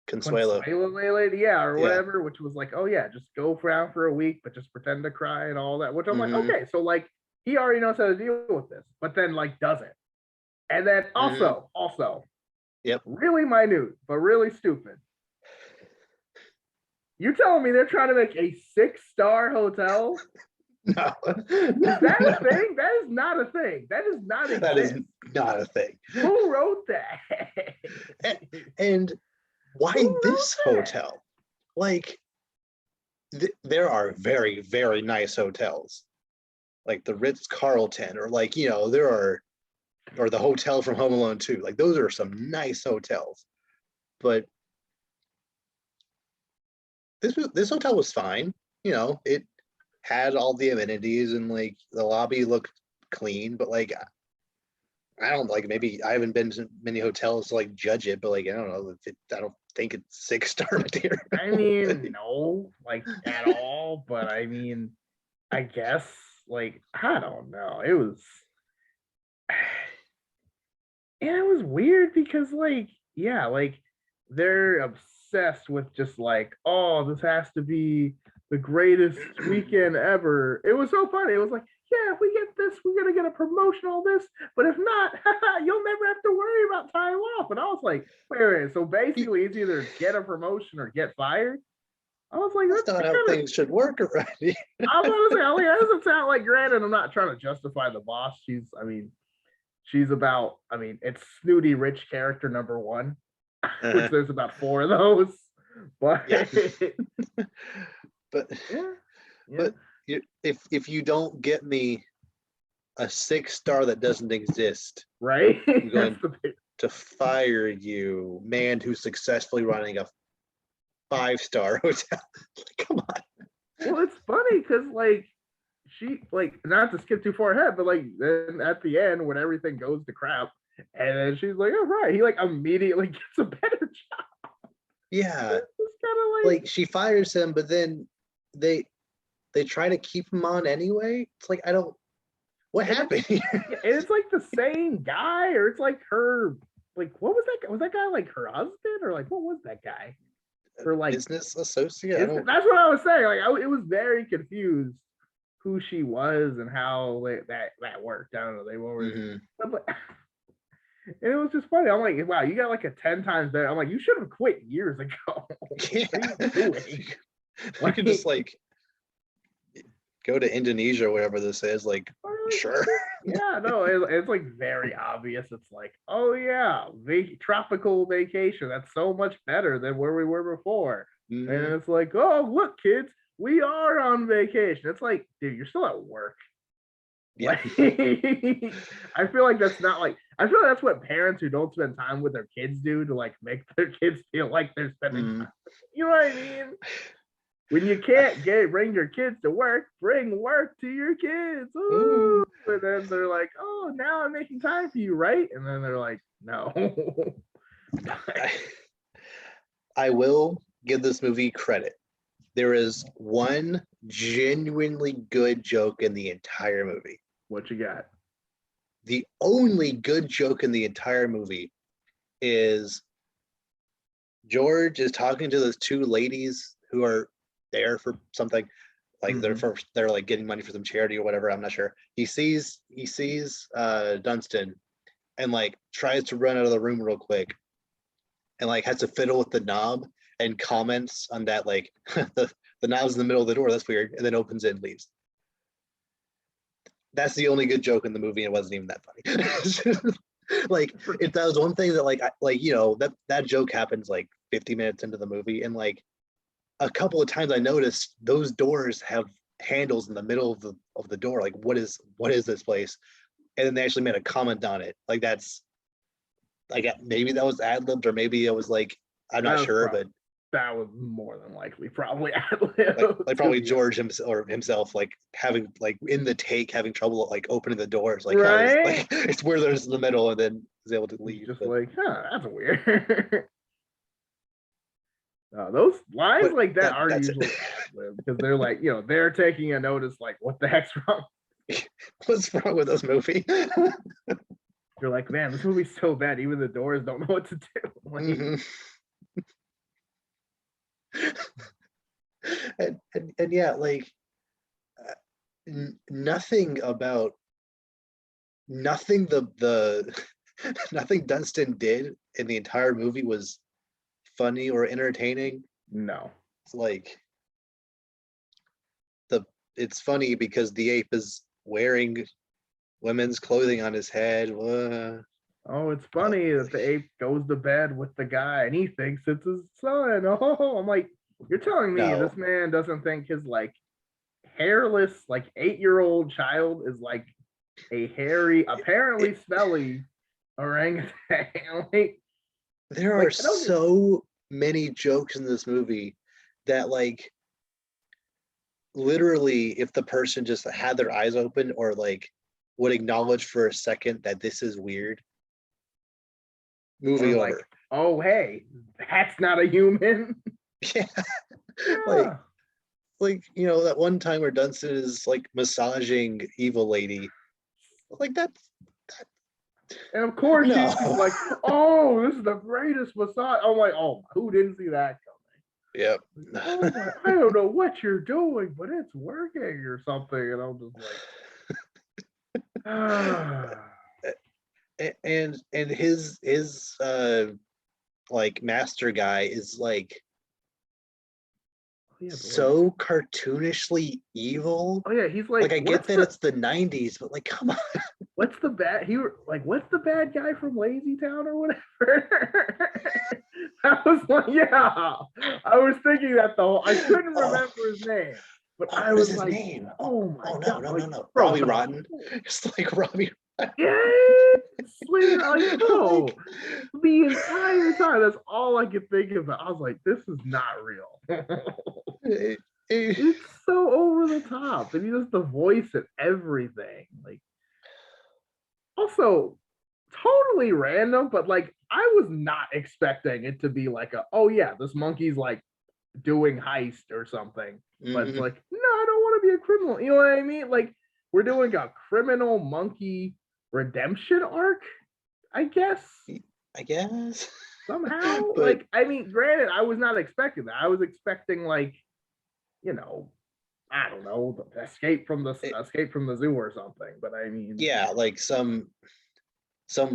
Consuelo lady, whatever, which was like, oh yeah, just go around for a week, but just pretend to cry and all that. Which I'm like, okay, so like he already knows how to deal with this, but then like doesn't. And then also, really minute, but really stupid. You're telling me they're trying to make a 6-star hotel? No. Is that a thing? That is not a thing. That is not exist. That is not a thing. Who wrote that? And why this hotel? Like, there are very, very nice hotels. Like the Ritz-Carlton, or like, there are, or the hotel from Home Alone 2. Like, those are some nice hotels. But this hotel was fine. It had all the amenities and like the lobby looked clean, but like I don't like, maybe I haven't been to many hotels to like judge it, but like I don't know, I don't think it's 6-star material. I mean, no, like at all, but I mean, I guess like I don't know. It was weird because like they're obsessed with just like, oh, this has to be the greatest weekend ever. It was so funny. It was like, yeah, if we get this, we're gonna get a promotion on this, but if not, you'll never have to worry about time off. And I was like, wait, so basically it's either get a promotion or get fired. I was like, that's not how things should work already. I was gonna say, I mean, that doesn't sound like, granted, I'm not trying to justify the boss. She's about, it's snooty rich character number 1. Which there's about 4 of those, but but if you don't get me a 6-star that doesn't exist, right, I'm going to fire you, man who's successfully running a 5-star hotel. Come on. Well, it's funny because like she, like, not to skip too far ahead, but like then at the end when everything goes to crap, and then she's like, oh right, he like immediately gets a better job. Yeah, it's kind of like she fires him, but then they try to keep him on anyway. It's like, what happened here? And it's like the same guy, or it's like her, like, what was that guy? Was that guy like her husband, or like what was that guy? Her like business associate? That's what I was saying. Like it was very confused who she was and how that worked. I don't know. They always, and it was just funny. I'm like, wow, you got like a 10 times better. I'm like, you should have quit years ago. Yeah. What are you doing? You could just like go to Indonesia or whatever this is. Like, sure. Yeah, no, it's like very obvious. It's like, oh yeah, tropical vacation. That's so much better than where we were before. And it's like, oh look, kids, we are on vacation. It's like, dude, you're still at work. Yeah. I feel like that's not like, I feel like that's what parents who don't spend time with their kids do to like make their kids feel like they're spending time. You know what I mean? When you can't bring your kids to work, bring work to your kids. Ooh. And then they're like, oh, now I'm making time for you, right? And then they're like, no. I will give this movie credit. There is one genuinely good joke in the entire movie. What you got? The only good joke in the entire movie is George is talking to those two ladies who are there for something, like they're like getting money for some charity or whatever. I'm not sure. He sees Dunston and like tries to run out of the room real quick and like has to fiddle with the knob and comments on that, like the knob's in the middle of the door, that's weird, and then opens it and leaves. That's the only good joke in the movie. It wasn't even that funny. Like if that was one thing that like you know, that joke happens like 50 minutes into the movie, and like a couple of times I noticed those doors have handles in the middle of the door. Like what is this place? And then they actually made a comment on it. Like that's like maybe that was ad-libbed, or maybe it was like, I'm not sure, but that was more than likely probably ad-libbed. Like probably George himself like having like in the take having trouble like opening the doors, like, right? like it's where there's in the middle and then is able to leave. Just like, that's weird. Those lines like that are usually ad-libbed because they're like, you know, they're taking a notice like, what the heck's wrong? What's wrong with this movie? You're like, man, this movie's so bad, even the doors don't know what to do. Like, and yeah, like nothing the nothing Dunstan did in the entire movie was funny or entertaining. No, it's like it's funny because the ape is wearing women's clothing on his head. Oh, it's funny that the ape goes to bed with the guy and he thinks it's his son. Oh, I'm like, you're telling me this man doesn't think his like hairless, like 8-year-old child is like a hairy, apparently smelly orangutan? Like, there are so many jokes in this movie that like literally if the person just had their eyes open or like would acknowledge for a second that this is weird, movie over. Like, oh hey, that's not a human. Yeah. like you know that one time where Dunstan is like massaging evil lady, like that's and of course she's like, oh, this is the greatest massage. I'm like, oh, who didn't see that coming? Yep. Oh I don't know what you're doing, but it's working or something. And I'm just like, and his like master guy is like so cartoonishly evil. Oh yeah, he's like I get that it's the 90s, but like, come on. What's the bad guy from Lazy Town or whatever? I was like, yeah. I was thinking that though. I couldn't remember his name. But I was like, name? Oh my god. No. Robbie Rotten. It's like Robbie Rotten. Yeah. Like, no. The entire time, that's all I could think about. I was like, this is not real. It's so over the top. And he does the voice and everything. Like, also totally random, but like I was not expecting it to be like oh yeah, this monkey's like doing heist or something. But it's like, no, I don't want to be a criminal. You know what I mean? Like, we're doing a criminal monkey redemption arc, I guess. Somehow. But, like, I mean, granted, I was not expecting that. I was expecting like, you know, I don't know, escape from the zoo or something. But I mean, yeah, like some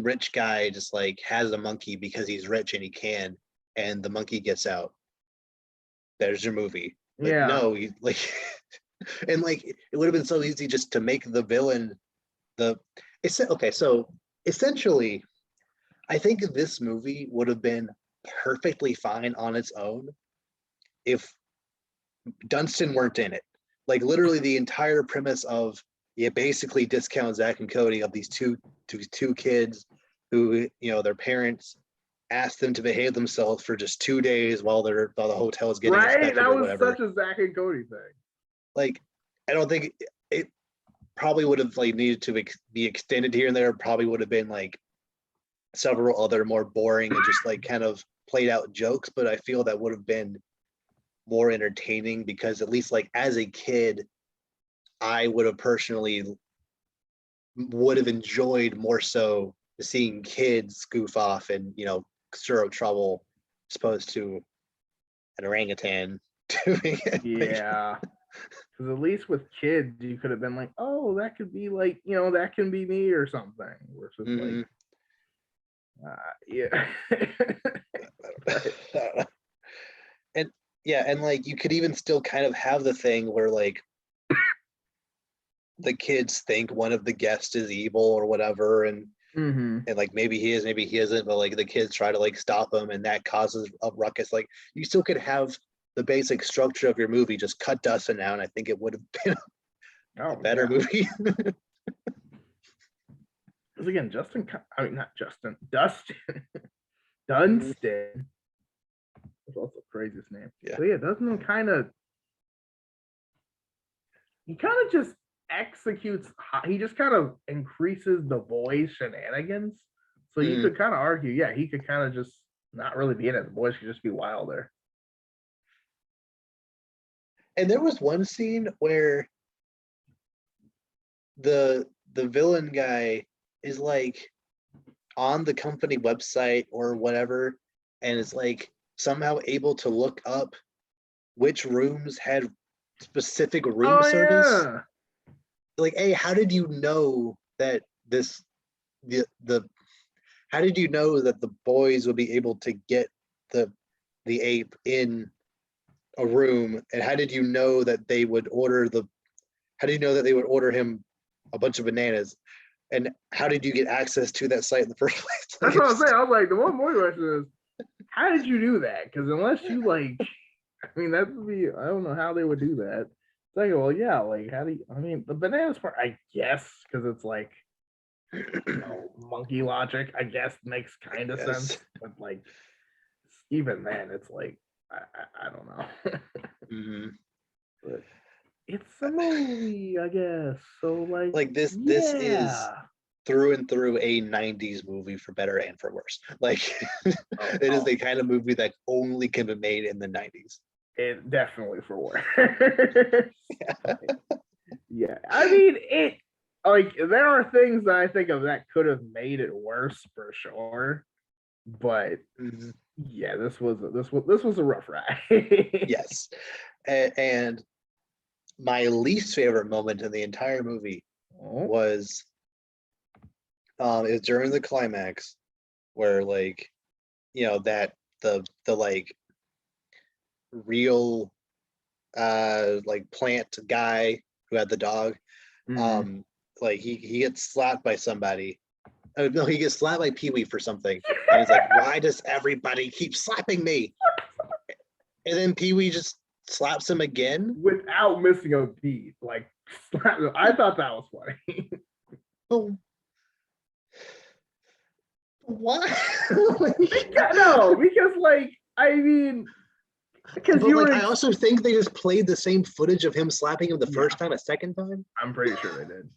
rich guy just like has a monkey because he's rich and he can, and the monkey gets out. There's your movie. Like, yeah, no, you like and like it would have been so easy just to make the villain the it's okay, so essentially I think this movie would have been perfectly fine on its own if Dunston weren't in it. Like literally the entire premise of it basically discounts Zach and Cody of these two kids who, you know, their parents asked them to behave themselves for just 2 days while the hotel is getting right. inspected That or was whatever. such a Zach and Cody thing. Like, I don't think it probably would have like needed to be extended here and there. Probably would have been like several other more boring and just like kind of played out jokes, but I feel that would have been more entertaining because at least like as a kid, I would have personally would have enjoyed more so seeing kids goof off and, you know, stir up trouble as opposed to an orangutan doing it. Yeah. Because at least with kids, you could have been like, oh, that could be like, you know, that can be me or something. Versus like, yeah. And yeah, and like you could even still kind of have the thing where like the kids think one of the guests is evil or whatever, and like maybe he is, maybe he isn't, but like the kids try to like stop him, and that causes a ruckus. Like you still could have the basic structure of your movie, just cut Dustin out, and I think it would have been a better movie. Because again, not Justin, Dustin, Dunston. That's also the craziest name. Yeah. So yeah, Dustin he kind of just executes. He just kind of increases the boys' shenanigans. So you could kind of argue, yeah, he could kind of just not really be in it. The boys could just be wilder. And there was one scene where the villain guy is like on the company website or whatever, and is like somehow able to look up which rooms had specific room service. Yeah. Like, hey, how did you know that how did you know that the boys would be able to get the ape in a room, and how did you know that they would order him a bunch of bananas, and how did you get access to that site in the first place? That's what I'm saying. I was like, the one more question is, how did you do that? Because unless you like, I mean, that would be, I don't know how they would do that. It's like, well, yeah, like, how do you, I mean, the bananas part, I guess, because it's like, you know, monkey logic, I guess, makes kind of sense. But like, even then, it's like, I don't know. But it's a movie, I guess. So like this is through and through a 90s movie for better and for worse. Like it is the kind of movie that only can be made in the 90s. It definitely for worse. Yeah. I mean, it like there are things that I think of that could have made it worse for sure. But yeah, this was a rough ride. Yes. And my least favorite moment in the entire movie was is during the climax where like, you know, that the like real like plant guy who had the dog, like he gets slapped by somebody. Oh, no, he gets slapped by Pee-wee for something, and he's like, why does everybody keep slapping me? And then Pee-wee just slaps him again without missing a beat. Like, I thought that was funny. Oh, what? No, because like, I mean, because but like, I also think they just played the same footage of him slapping him the first time, a second time. I'm pretty sure they did.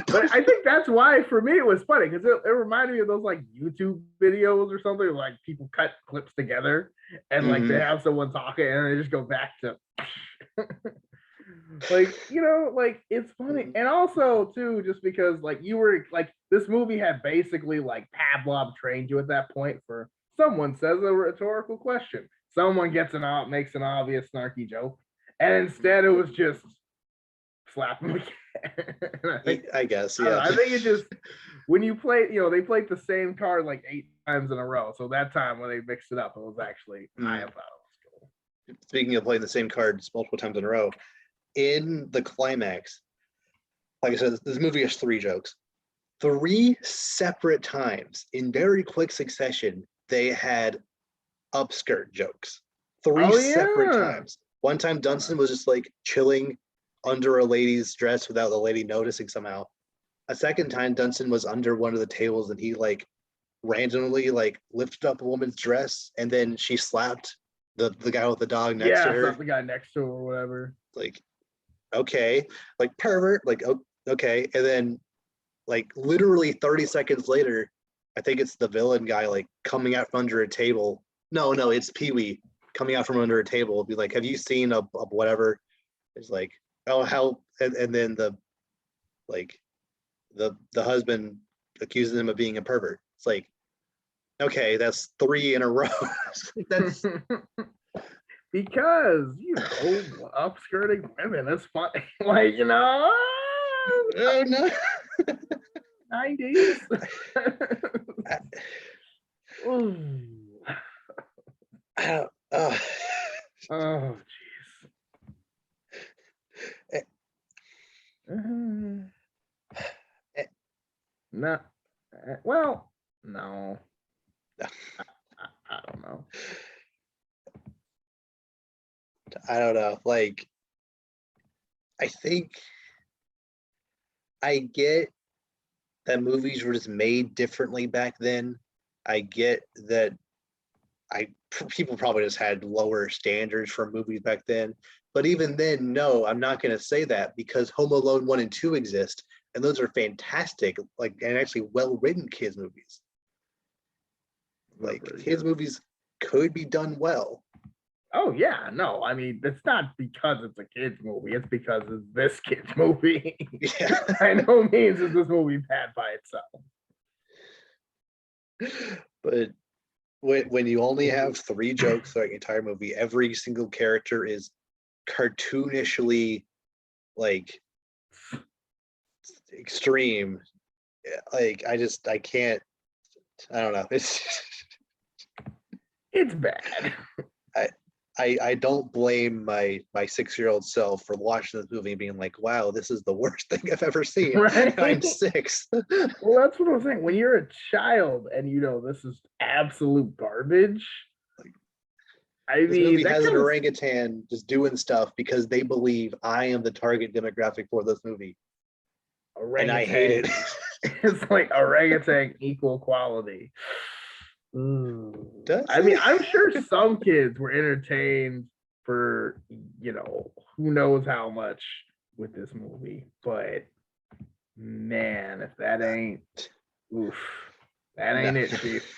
But I think that's why for me it was funny, because it reminded me of those like YouTube videos or something, like people cut clips together and like they have someone talking and they just go back to like, you know, like it's funny. And also too, just because like you were like, this movie had basically like Pavlov trained you at that point for someone says a rhetorical question, someone makes an obvious snarky joke, and instead it was just slap him again. I guess, I don't know, yeah. I think it just when you play, they played the same card like 8 times in a row. So that time when they mixed it up, it was actually I thought it was cool. Speaking of playing the same cards multiple times in a row, in the climax, like I said, this movie has 3 jokes. 3 separate times in very quick succession, they had upskirt jokes. 3 separate times. One time Dunston was just like chilling under a lady's dress without the lady noticing somehow. A second time Dunston was under one of the tables and he like randomly like lifted up a woman's dress and then she slapped the guy with the dog next to her. Slapped the guy next to her or whatever. Like, okay, like pervert, like okay. And then like literally 30 seconds later, I think it's the villain guy like coming out from under a table. No, it's Pee-wee coming out from under a table. Be like, have you seen a whatever? It's like, oh, how? And then the husband accuses him of being a pervert. It's like, okay, that's 3 in a row. That's because upskirting women. That's fun. Like oh no. 90s. Oh, jeez. No. Well, no. I don't know. I don't know. Like, I think I get that movies were just made differently back then. I get that people probably just had lower standards for movies back then. But even then, no, I'm not going to say that because Home Alone 1 and 2 exist. And those are fantastic, like, and actually well-written kids movies. Like, kids movies could be done well. Oh, yeah, no, I mean, it's not because it's a kid's movie. It's because it's this kid's movie. Yeah. By no means is this movie bad by itself. But when you only have 3 jokes throughout the entire movie, every single character is cartoonishly, like, extreme. Like, I can't, I don't know. It's bad. I don't blame my 6-year-old self for watching this movie and being like, wow, this is the worst thing I've ever seen. Right? I'm 6. Well, that's what I'm saying. When you're a child and this is absolute garbage. This movie has an orangutan just doing stuff because they believe I am the target demographic for this movie. And I hate it. It's like orangutan equal quality. I mean, I'm sure some kids were entertained for, who knows how much with this movie. But man, if that ain't, that ain't it, Chief.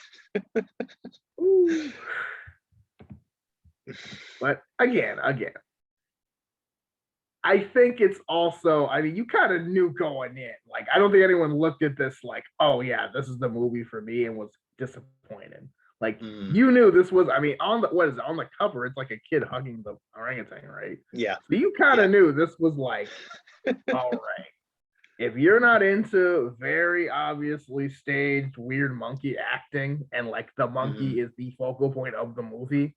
But again, I think it's also, I mean, you kind of knew going in. Like, I don't think anyone looked at this like, oh yeah, this is the movie for me and was disappointed. Like, you knew this was, I mean, on the cover, it's like a kid hugging the orangutan, right? Yeah. So you kind of knew this was like, all right. If you're not into very obviously staged weird monkey acting and like the monkey is the focal point of the movie,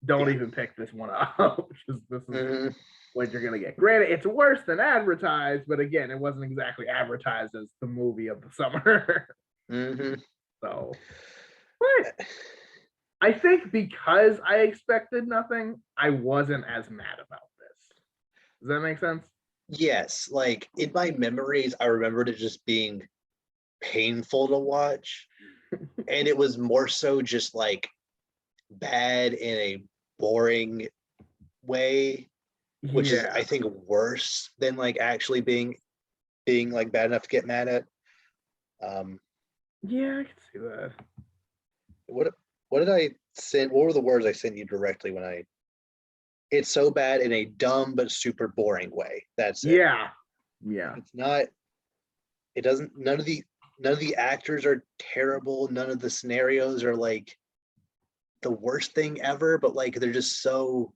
don't even pick this one up because this is what you're gonna get. Granted, it's worse than advertised, but again, it wasn't exactly advertised as the movie of the summer. So, but I think because I expected nothing, I wasn't as mad about this. Does that make sense? Yes, like in my memories, I remembered it just being painful to watch, and it was more so just like bad in a boring way, which is I think worse than like actually being like bad enough to get mad at. Yeah, I can see that. What did I send? What were the words I sent you directly when I? It's so bad in a dumb but super boring way. That's it. Yeah. It's not. It doesn't. None of the actors are terrible. None of the scenarios are like the worst thing ever. But like they're just so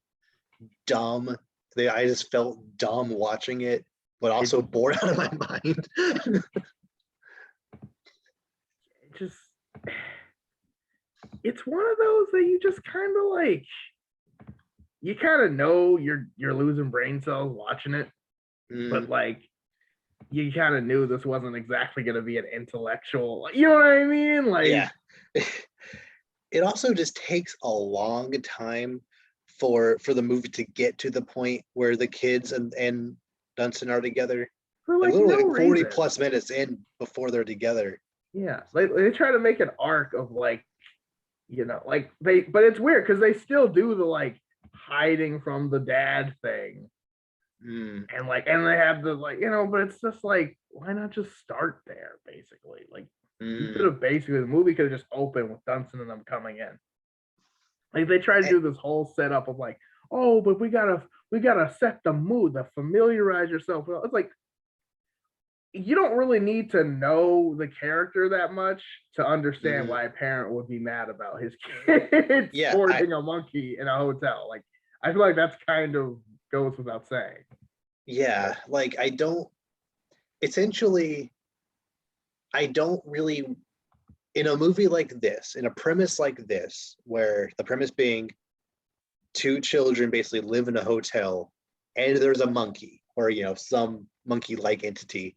dumb. I just felt dumb watching it. but also bored out of my mind. Just, it's one of those that you just kind of like, you kind of know you're losing brain cells watching it, but like you kind of knew this wasn't exactly going to be an intellectual, you know what I mean? Like, yeah. It also just takes a long time for the movie to get to the point where the kids and Dunston are together. for Like like literally no 40 reason. plus minutes in before they're together. Yeah, like they try to make an arc of like, like but it's weird because they still do the like hiding from the dad thing, and like, and they have the like, but it's just like, why not just start there? Basically, like you could have basically, the movie could have just opened with Dunstan and them coming in. Like they try to do this whole setup of like, oh, but we gotta set the mood, to familiarize yourself. It's like, you don't really need to know the character that much to understand why a parent would be mad about his kid sporting a monkey in a hotel. Like, I feel like that's kind of goes without saying. Yeah, like I don't really, in a movie like this, in a premise like this, where the premise being two children basically live in a hotel and there's a monkey or, some monkey-like entity,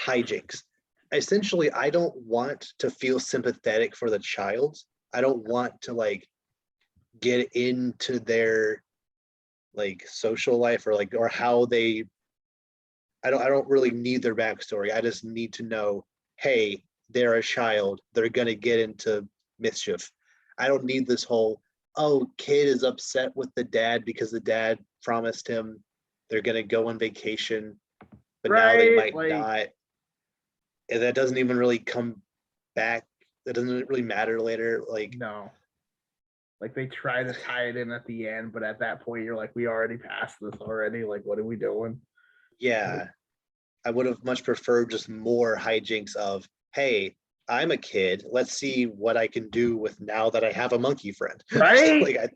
hijinks. Essentially, I don't want to feel sympathetic for the child. I don't want to like get into their like social life or how they. I don't really need their backstory. I just need to know, hey, they're a child. They're gonna get into mischief. I don't need this whole, oh, kid is upset with the dad because the dad promised him they're gonna go on vacation, but now they might not. And that doesn't even really come back. That doesn't really matter later. Like, no. Like they try to tie it in at the end, but at that point you're like, we already passed this already. Like, what are we doing? Yeah. I would have much preferred just more hijinks of, hey, I'm a kid. Let's see what I can do with now that I have a monkey friend. Right?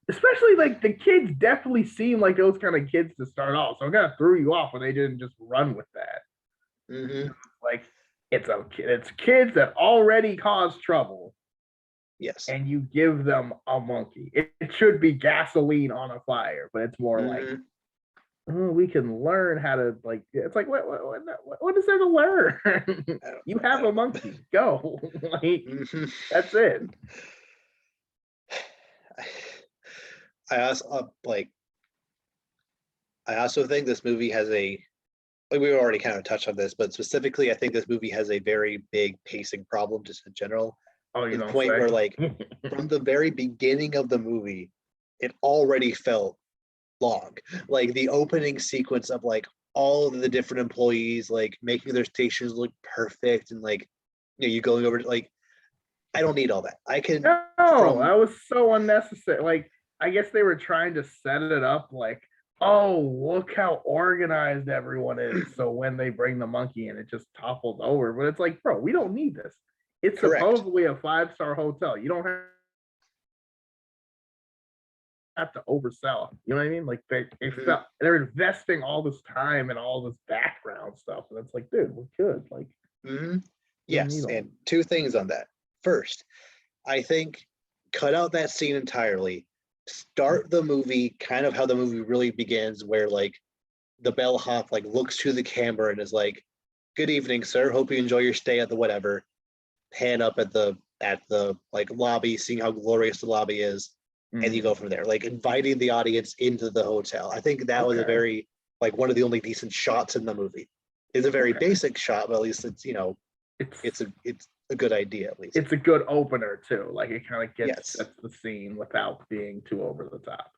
Especially like the kids definitely seem like those kind of kids to start off. So it kind of threw you off when they didn't just run with that. Like it's kids that already cause trouble. Yes. And you give them a monkey. It should be gasoline on a fire, but it's more like, oh, we can learn how to like. It's like, what is there to learn? You have a monkey. Go. Like, that's it. I also think this movie has we already kind of touched on this, but specifically, I think this movie has a very big pacing problem just in general. Oh, to the point where, like, from the very beginning of the movie, it already felt long. Like the opening sequence of like all of the different employees like making their stations look perfect and like you going over to, like, I don't need all that. I can. No, that was so unnecessary. Like, I guess they were trying to set it up like, oh, look how organized everyone is. So when they bring the monkey in, it just topples over. But it's like, bro, we don't need this. It's supposedly a 5-star hotel. You don't have to oversell. You know what I mean? Like they're investing all this time and all this background stuff, and it's like, dude, we're good. Like, yes, and two things on that. First, I think cut out that scene entirely. Start the movie kind of how the movie really begins, where like the bellhop like looks to the camera and is like, "Good evening, sir. Hope you enjoy your stay at the whatever." Pan up at the like lobby, seeing how glorious the lobby is, and you go from there, like inviting the audience into the hotel. I think that was a very like one of the only decent shots in the movie. It's a very basic shot, but at least it's it's a good idea. At least it's a good opener too. Like it kind of sets the scene without being too over the top.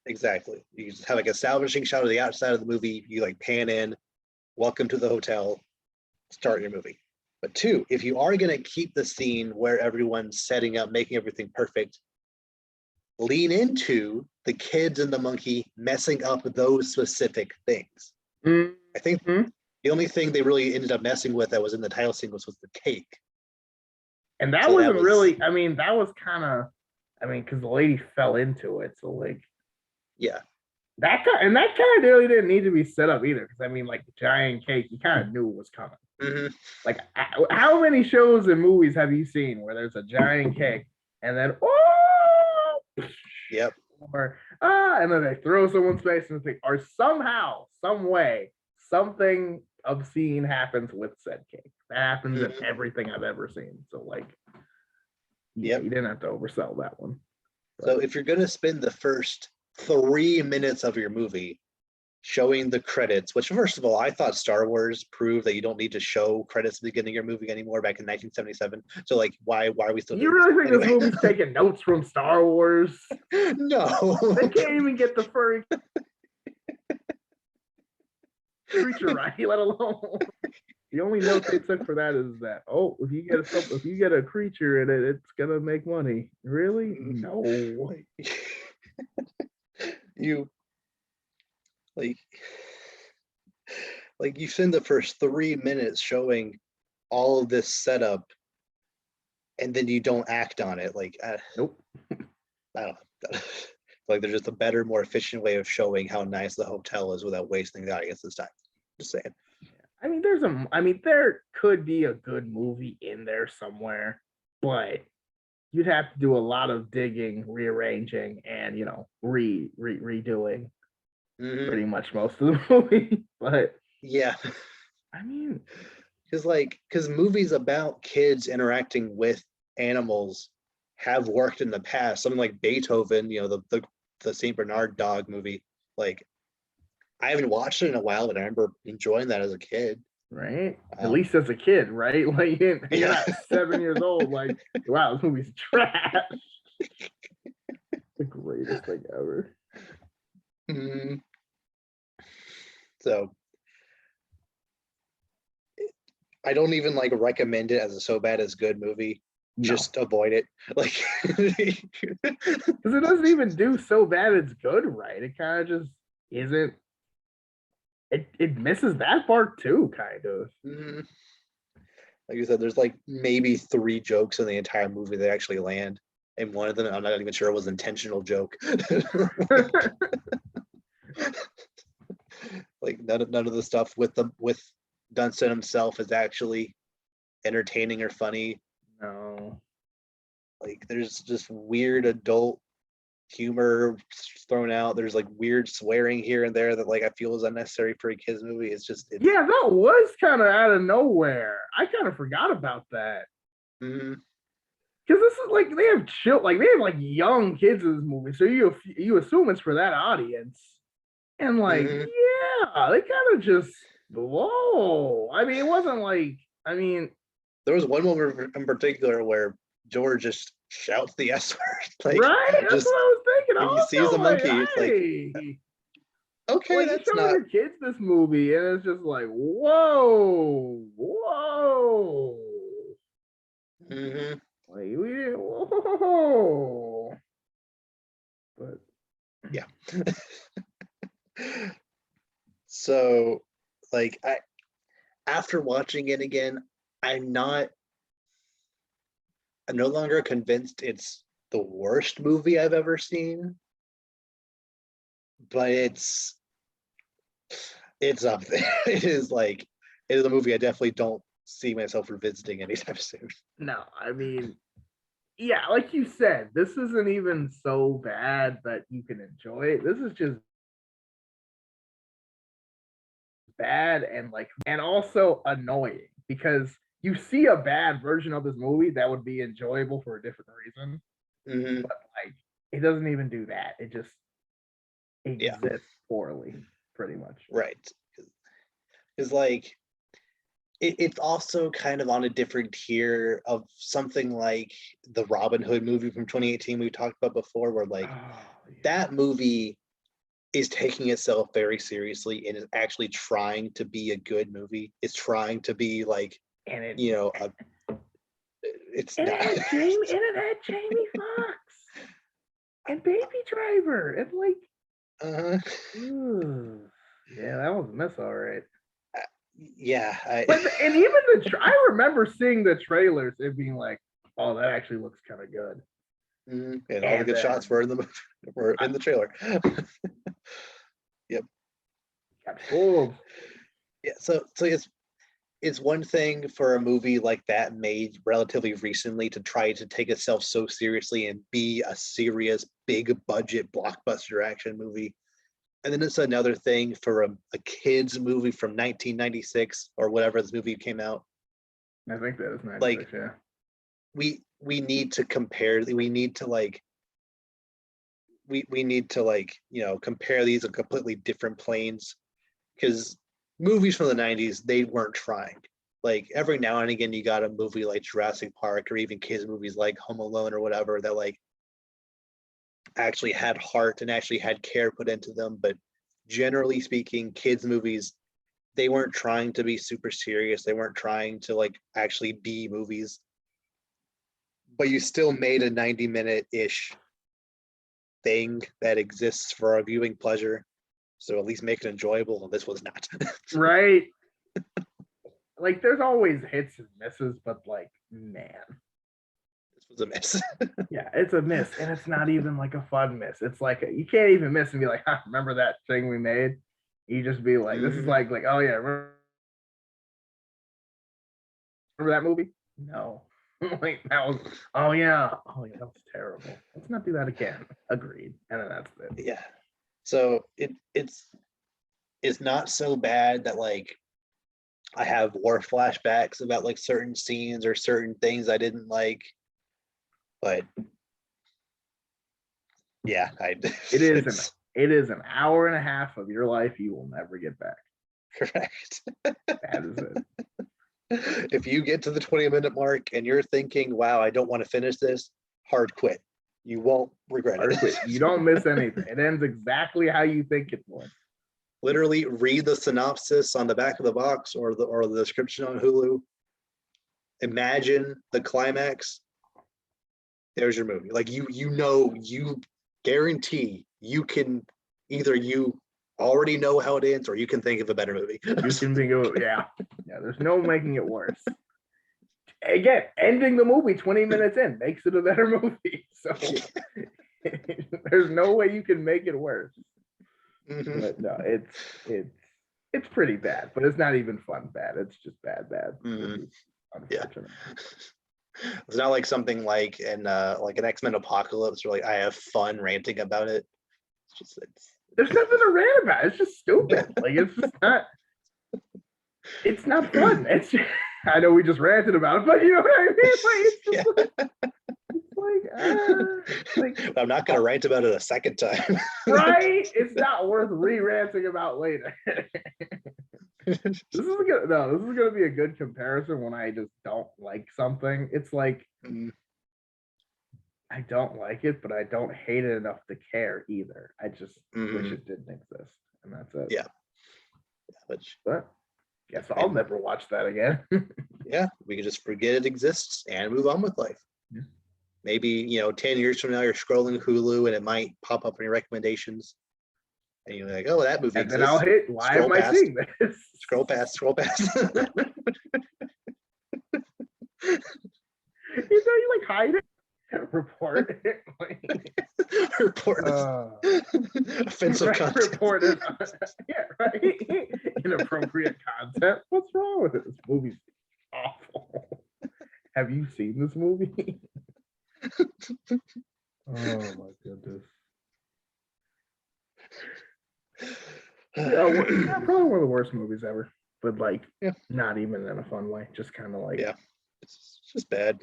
Exactly. You just have like establishing shot of the outside of the movie. You like pan in, welcome to the hotel, start your movie. But two, if you are going to keep the scene where everyone's setting up, making everything perfect, lean into the kids and the monkey messing up those specific things. I think the only thing they really ended up messing with that was in the title sequence was the cake. And that wasn't really, I mean, that was kind of, because the lady fell into it. So like, yeah. that kind of really didn't need to be set up either. Because I mean, like the giant cake, you kind of knew it was coming. Mm-hmm. Like, how many shows and movies have you seen where there's a giant cake and then oh, Yep. or and then they throw someone's face in the thing, or somehow, some way, something obscene happens with said cake. That happens in everything I've ever seen. So like, yeah, Yep. you didn't have to oversell that one. So if you're gonna spend the first 3 minutes of your movie showing the credits, which first of all, I thought Star Wars proved that you don't need to show credits at the beginning of your movie anymore back in 1977. So like, why are we still You doing really this? think this movie's taking notes from Star Wars? No. They can't even get the furry creature right, let alone. The only note they took for that is that, oh, if you get a creature in it, it's gonna make money. Really? No. You like you spend the first 3 minutes showing all of this setup, and then you don't act on it. Like, Nope. I don't know. Like, there's just a better, more efficient way of showing how nice the hotel is without wasting the audience this time. Just saying. I mean, there could be a good movie in there somewhere, but you'd have to do a lot of digging, rearranging, and redoing pretty much most of the movie. But yeah, I mean, because movies about kids interacting with animals have worked in the past. Something like Beethoven, the Saint Bernard dog movie. Like, I haven't watched it in a while, but I remember enjoying that as a kid. Right? At least as a kid, right? Like you're not 7 years old. Like, wow, this movie's trash. The greatest thing ever. Mm-hmm. So I don't even recommend it as a so bad as good movie. No. Just avoid it. Like, because it doesn't even do so bad it's good, right? It kind of just isn't. It misses that part too, kind of. Mm-hmm. Like you said, there's maybe 3 jokes in the entire movie that actually land, and one of them I'm not even sure it was an intentional joke. Like none of the stuff with Dunston himself is actually entertaining or funny. No. Like, there's just weird adult humor thrown out. There's weird swearing here and there that I feel is unnecessary for a kids movie. Yeah, that was kind of out of nowhere. I kind of forgot about that. Mm-hmm. Because this is they have young kids in this movie, so you assume it's for that audience, and yeah, they kind of just whoa. I mean, it wasn't there was one moment in particular where George just shouts the S word. Right? That's what I was thinking. When he sees a monkey, it's hey. Okay, that's showing not. Your kids this movie, and it's just whoa. Mm-hmm. Whoa. But yeah. So, after watching it again, I'm no longer convinced it's the worst movie I've ever seen, but it's up there. It is a movie I definitely don't see myself revisiting anytime soon. No, I mean, yeah, like you said, this isn't even so bad that you can enjoy it. This is just bad and also annoying because you see a bad version of this movie that would be enjoyable for a different reason. Mm-hmm. But it doesn't even do that. It just exists poorly, pretty much. Right. Because it's also kind of on a different tier of something like the Robin Hood movie from 2018 we talked about before, where that movie is taking itself very seriously and is actually trying to be a good movie. It's trying to be it's and not. It had Jamie Foxx and Baby Driver and yeah, that was a mess, all right. Yeah, and even I remember seeing the trailers and being oh, that actually looks kind of good. Mm-hmm. And all the good shots were in the trailer. Yep. Got fooled. Yeah, so it's one thing for a movie like that made relatively recently to try to take itself so seriously and be a serious big budget blockbuster action movie. And then it's another thing for a kids movie from 1996 or whatever this movie came out. I think that is 96, Like, yeah. We need to compare, we need to like we need to like, you know, compare these on completely different planes, because movies from the 90s, they weren't trying. Like every now and again you got a movie like Jurassic Park or even kids movies like Home Alone or whatever that like actually had heart and actually had care put into them. But generally speaking, kids movies, they weren't trying to be super serious, they weren't trying to like actually be movies, but you still made a 90-minute ish thing that exists for our viewing pleasure. So at least make it enjoyable, and this was not. Right. Like there's always hits and misses, but like, man. This was a miss. Yeah, it's a miss, and it's not even like a fun miss. It's like you can't even miss and be like, remember that thing we made? You just be like, this is like, oh yeah, remember that movie? No. Like that was, oh yeah, that was terrible. Let's not do that again. Agreed. And then that's it. Yeah. So it's not so bad that like I have war flashbacks about like certain scenes or certain things I didn't like, but yeah, it is an hour and a half of your life you will never get back. Correct. That is it. If you get to the 20-minute mark and you're thinking, wow, I don't want to finish this, hard quit. You won't regret it. You don't miss anything. It ends exactly how you think it would. Literally read the synopsis on the back of the box or the description on Hulu. Imagine the climax. There's your movie. Like you guarantee you can either you already know how it ends or you can think of a better movie. You can think of yeah. There's no making it worse. Again, ending the movie 20 minutes in makes it a better movie. So there's no way you can make it worse. Mm-hmm. But no, it's pretty bad, but it's not even fun bad. It's just bad. Mm-hmm. Unfortunately. Yeah. It's not like something like an X-Men Apocalypse where like I have fun ranting about it. There's nothing to rant about. It's just stupid. Like it's not fun. I know we just ranted about it, but you know what I mean? It's like I'm not gonna rant about it a second time. Right? It's not worth re-ranting about later. This is gonna be a good comparison when I just don't like something. It's like I don't like it, but I don't hate it enough to care either. I just wish it didn't exist, and that's it. Yeah. But guess I'll never watch that again. Yeah, we can just forget it exists and move on with life. Yeah. Maybe 10 years from now you're scrolling Hulu and it might pop up in your recommendations, and you're like, "Oh, that movie and exists." Then I'll hit. Why am I seeing this? Scroll past. You like hide it. Report it. Report it. Offensive content. Report it. Yeah, right. Inappropriate content. What's wrong with it? This movie's awful. Have you seen this movie? Oh my goodness. Yeah, probably one of the worst movies ever. But like, not even in a fun way. Just kind of like, it's just bad.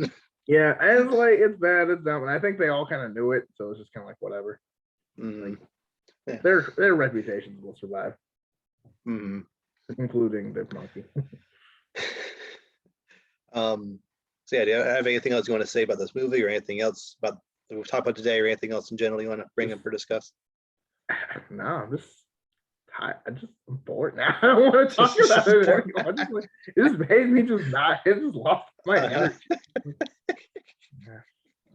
Yeah, and it's bad, it's dumb, and I think they all kind of knew it, so it's just kind of like whatever. Like, their reputations will survive, including the monkey. So yeah, do you have anything else you want to say about this movie, or anything else about that we've talked about today, or anything else in general you want to bring up or discuss? No, I'm bored now. I don't want to talk about it anymore. It just made me just not. It just lost my energy.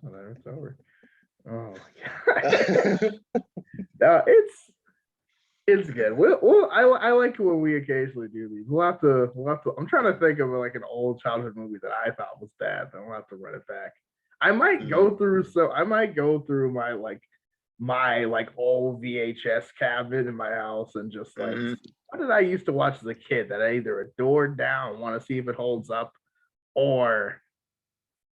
Whatever, it's over. Oh my god. No, it's good. I like when we occasionally do these. We'll have to. I'm trying to think of like an old childhood movie that I thought was bad. Then we'll have to run it back. I might go through my like my like old VHS cabinet in my house and just like, what did I used to watch as a kid that I either adored down, want to see if it holds up, or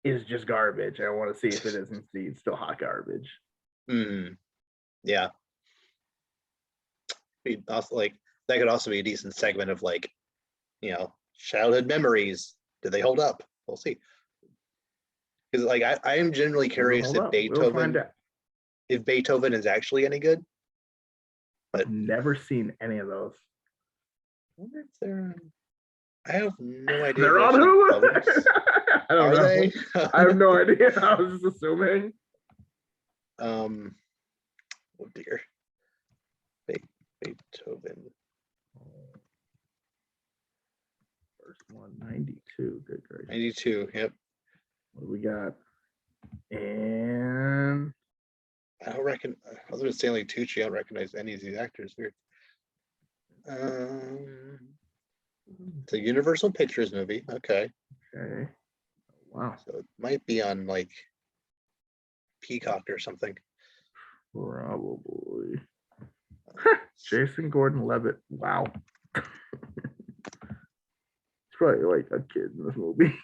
is just garbage. I want to see if it is indeed still hot garbage. Yeah. Also, like, that could also be a decent segment of like, childhood memories. Do they hold up? We'll see. Because like I am generally curious if Beethoven is actually any good. But I've never seen any of those. I wonder if they're. I have no idea. They're on Hulu. I don't know. They? I have no idea. I was just assuming. Oh dear. Beethoven. First one, 92. Good gracious. 92. Yep. What do we got? And I don't reckon. Other than Stanley Tucci, I don't recognize any of these actors. Weird. It's a Universal Pictures movie. Okay. Wow. So it might be on like Peacock or something. Probably. Jason Gordon-Levitt. Wow. It's probably like a kid in this movie.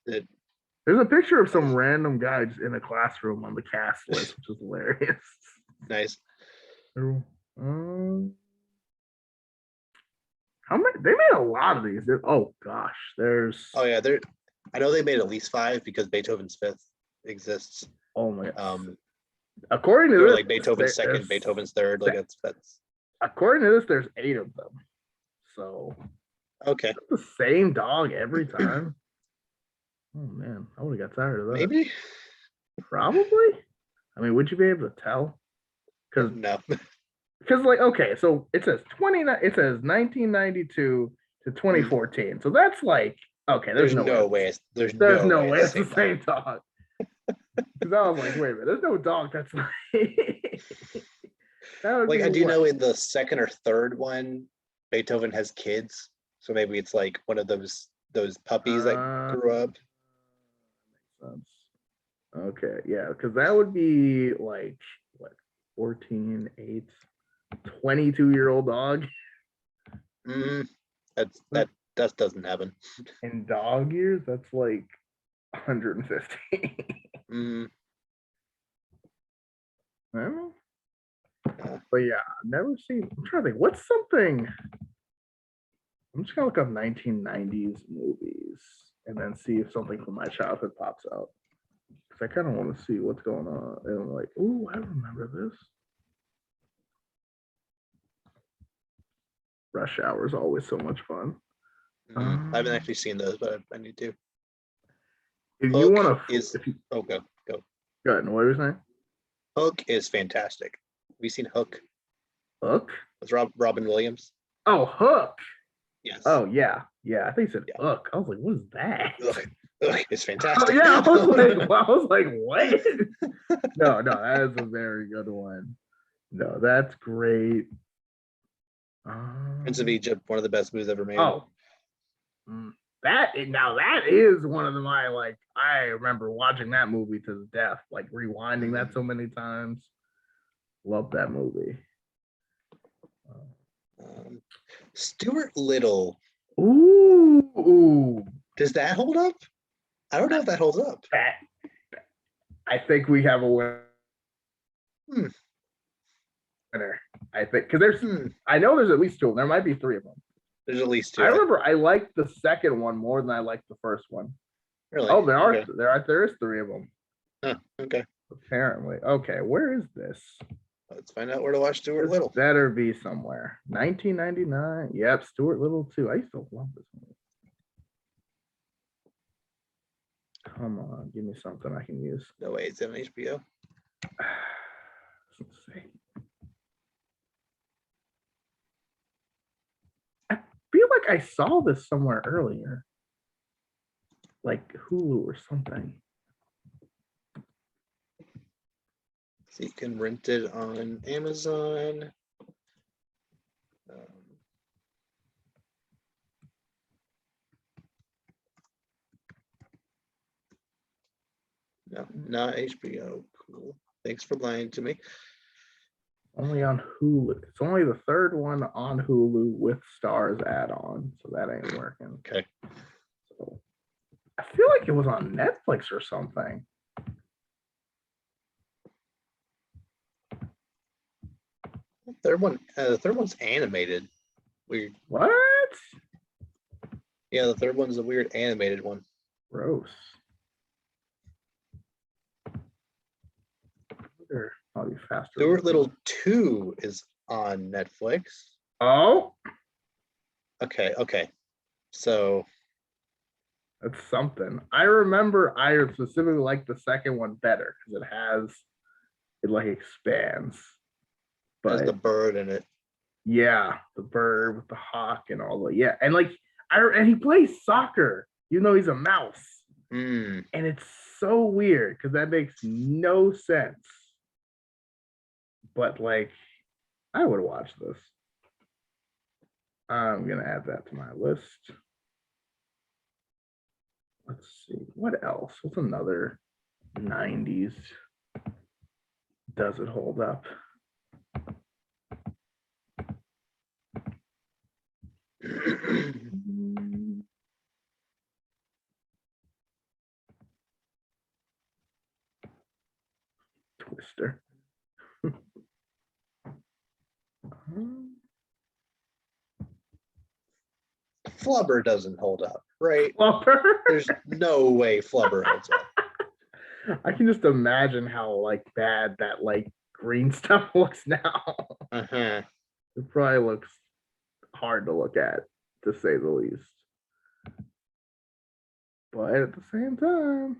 There's a picture of some random guy just in a classroom on the cast list, which is hilarious. Nice. How many? They made a lot of these. Oh gosh, there's. Oh yeah, I know they made at least 5 because Beethoven's Fifth exists. Oh my God. According to this, like Beethoven's Second, Beethoven's Third. Like that's. According to this, there's 8 of them. So. Okay. The same dog every time. Oh man, I would have got tired of that. Maybe. Probably. I mean, would you be able to tell? Because no. Because like, okay, so it says 1992 to 2014. So that's like, okay, there's no way. There's no way it's the same dog. Because I was like, wait a minute, there's no dog that's like that like I do know in the second or third one, Beethoven has kids. So maybe it's like one of those puppies that grew up. Makes sense. Okay, yeah, because that would be like what 14, 8, 22-year-old dog. That doesn't happen. In dog years, that's like 150. I don't know. But yeah, I've never seen. I'm trying to think. What's something? I'm just gonna look up 1990s movies and then see if something from my childhood pops out. Because I kind of want to see what's going on. And I'm like, oh, I remember this. Rush Hour is always so much fun. I haven't actually seen those, but I need to. If you want to, go. Go ahead. What were you saying? Hook is fantastic. Have you seen Hook? Hook? With Robin Williams. Oh, Hook. Yes. Oh yeah. I think you said Hook. I was like, what is that? Hook is fantastic. Oh, yeah, I was like, what? No, that is a very good one. No, that's great. Prince of Egypt, one of the best movies ever made. Oh, that is one of my like. I remember watching that movie to the death, like rewinding that so many times. Love that movie. Stuart Little. Ooh. Does that hold up? I don't know if that holds up. I think we have a winner. I think because there's. I know there's at least 2 of them. There might be 3 of them. There's at least 2. I remember I liked the second one more than I liked the first one. Really? Oh, there is 3 of them. Huh, okay. Apparently. Okay, where is this? Let's find out where to watch Stuart Little. Better be somewhere. 1999. Yep, Stuart Little too. I used to love this movie. Come on, give me something I can use. No way, it's on HBO. Let's see. I feel like I saw this somewhere earlier, like Hulu or something. So you can rent it on Amazon. No, not HBO. Cool. Thanks for lying to me. Only on Hulu. It's only the third one on Hulu with Stars add-on, so that ain't working. Okay. So I feel like it was on Netflix or something. The third one's animated. Weird. What? Yeah, the third one's a weird animated one. Gross. Probably faster. Stuart Little 2 is on Netflix. Oh, Okay. So that's something. I remember I specifically like the second one better because it like expands. there's But the bird in it. yeah, the bird with the hawk and all the and like and he plays soccer, even though he's a mouse. Mm. And it's so weird because that makes no sense. But like, I would watch this. I'm gonna add that to my list. Let's see, what else? What's another 90s? Does it hold up? Twister. Flubber doesn't hold up, right? Flubber? There's no way Flubber holds up. I can just imagine how like bad that like green stuff looks now. Uh-huh. It probably looks hard to look at, to say the least. But at the same time,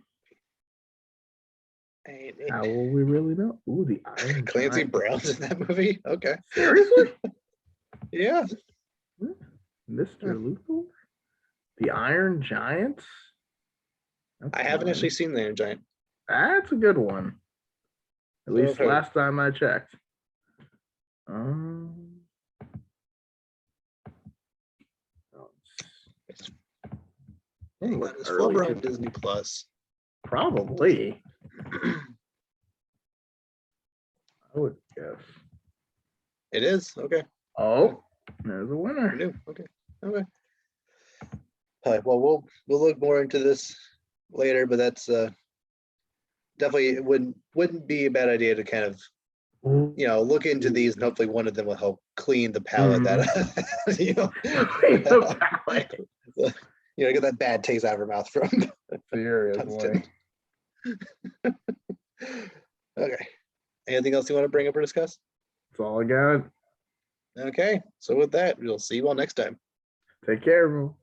how will we really know? Ooh, the Iron Clancy Giant. Brown's in that movie? Okay. Seriously? Yeah. Mr. Luthor? The Iron Giant? That's I haven't fun. actually seen the Iron Giant. That's a good one. At least Okay. last time I checked. Hang on, is Flubber on Disney Plus? Probably. I would guess. It is? Okay. Oh, there's a winner. New. Okay. All right. Well, we'll look more into this later, but that's definitely it wouldn't be a bad idea to kind of look into these, and hopefully one of them will help clean the palate that Clean the palate. Get that bad taste out of her mouth from Seriously. Okay. Anything else you want to bring up or discuss? That's all I got. Okay. So with that, we'll see you all next time. Take care, everyone.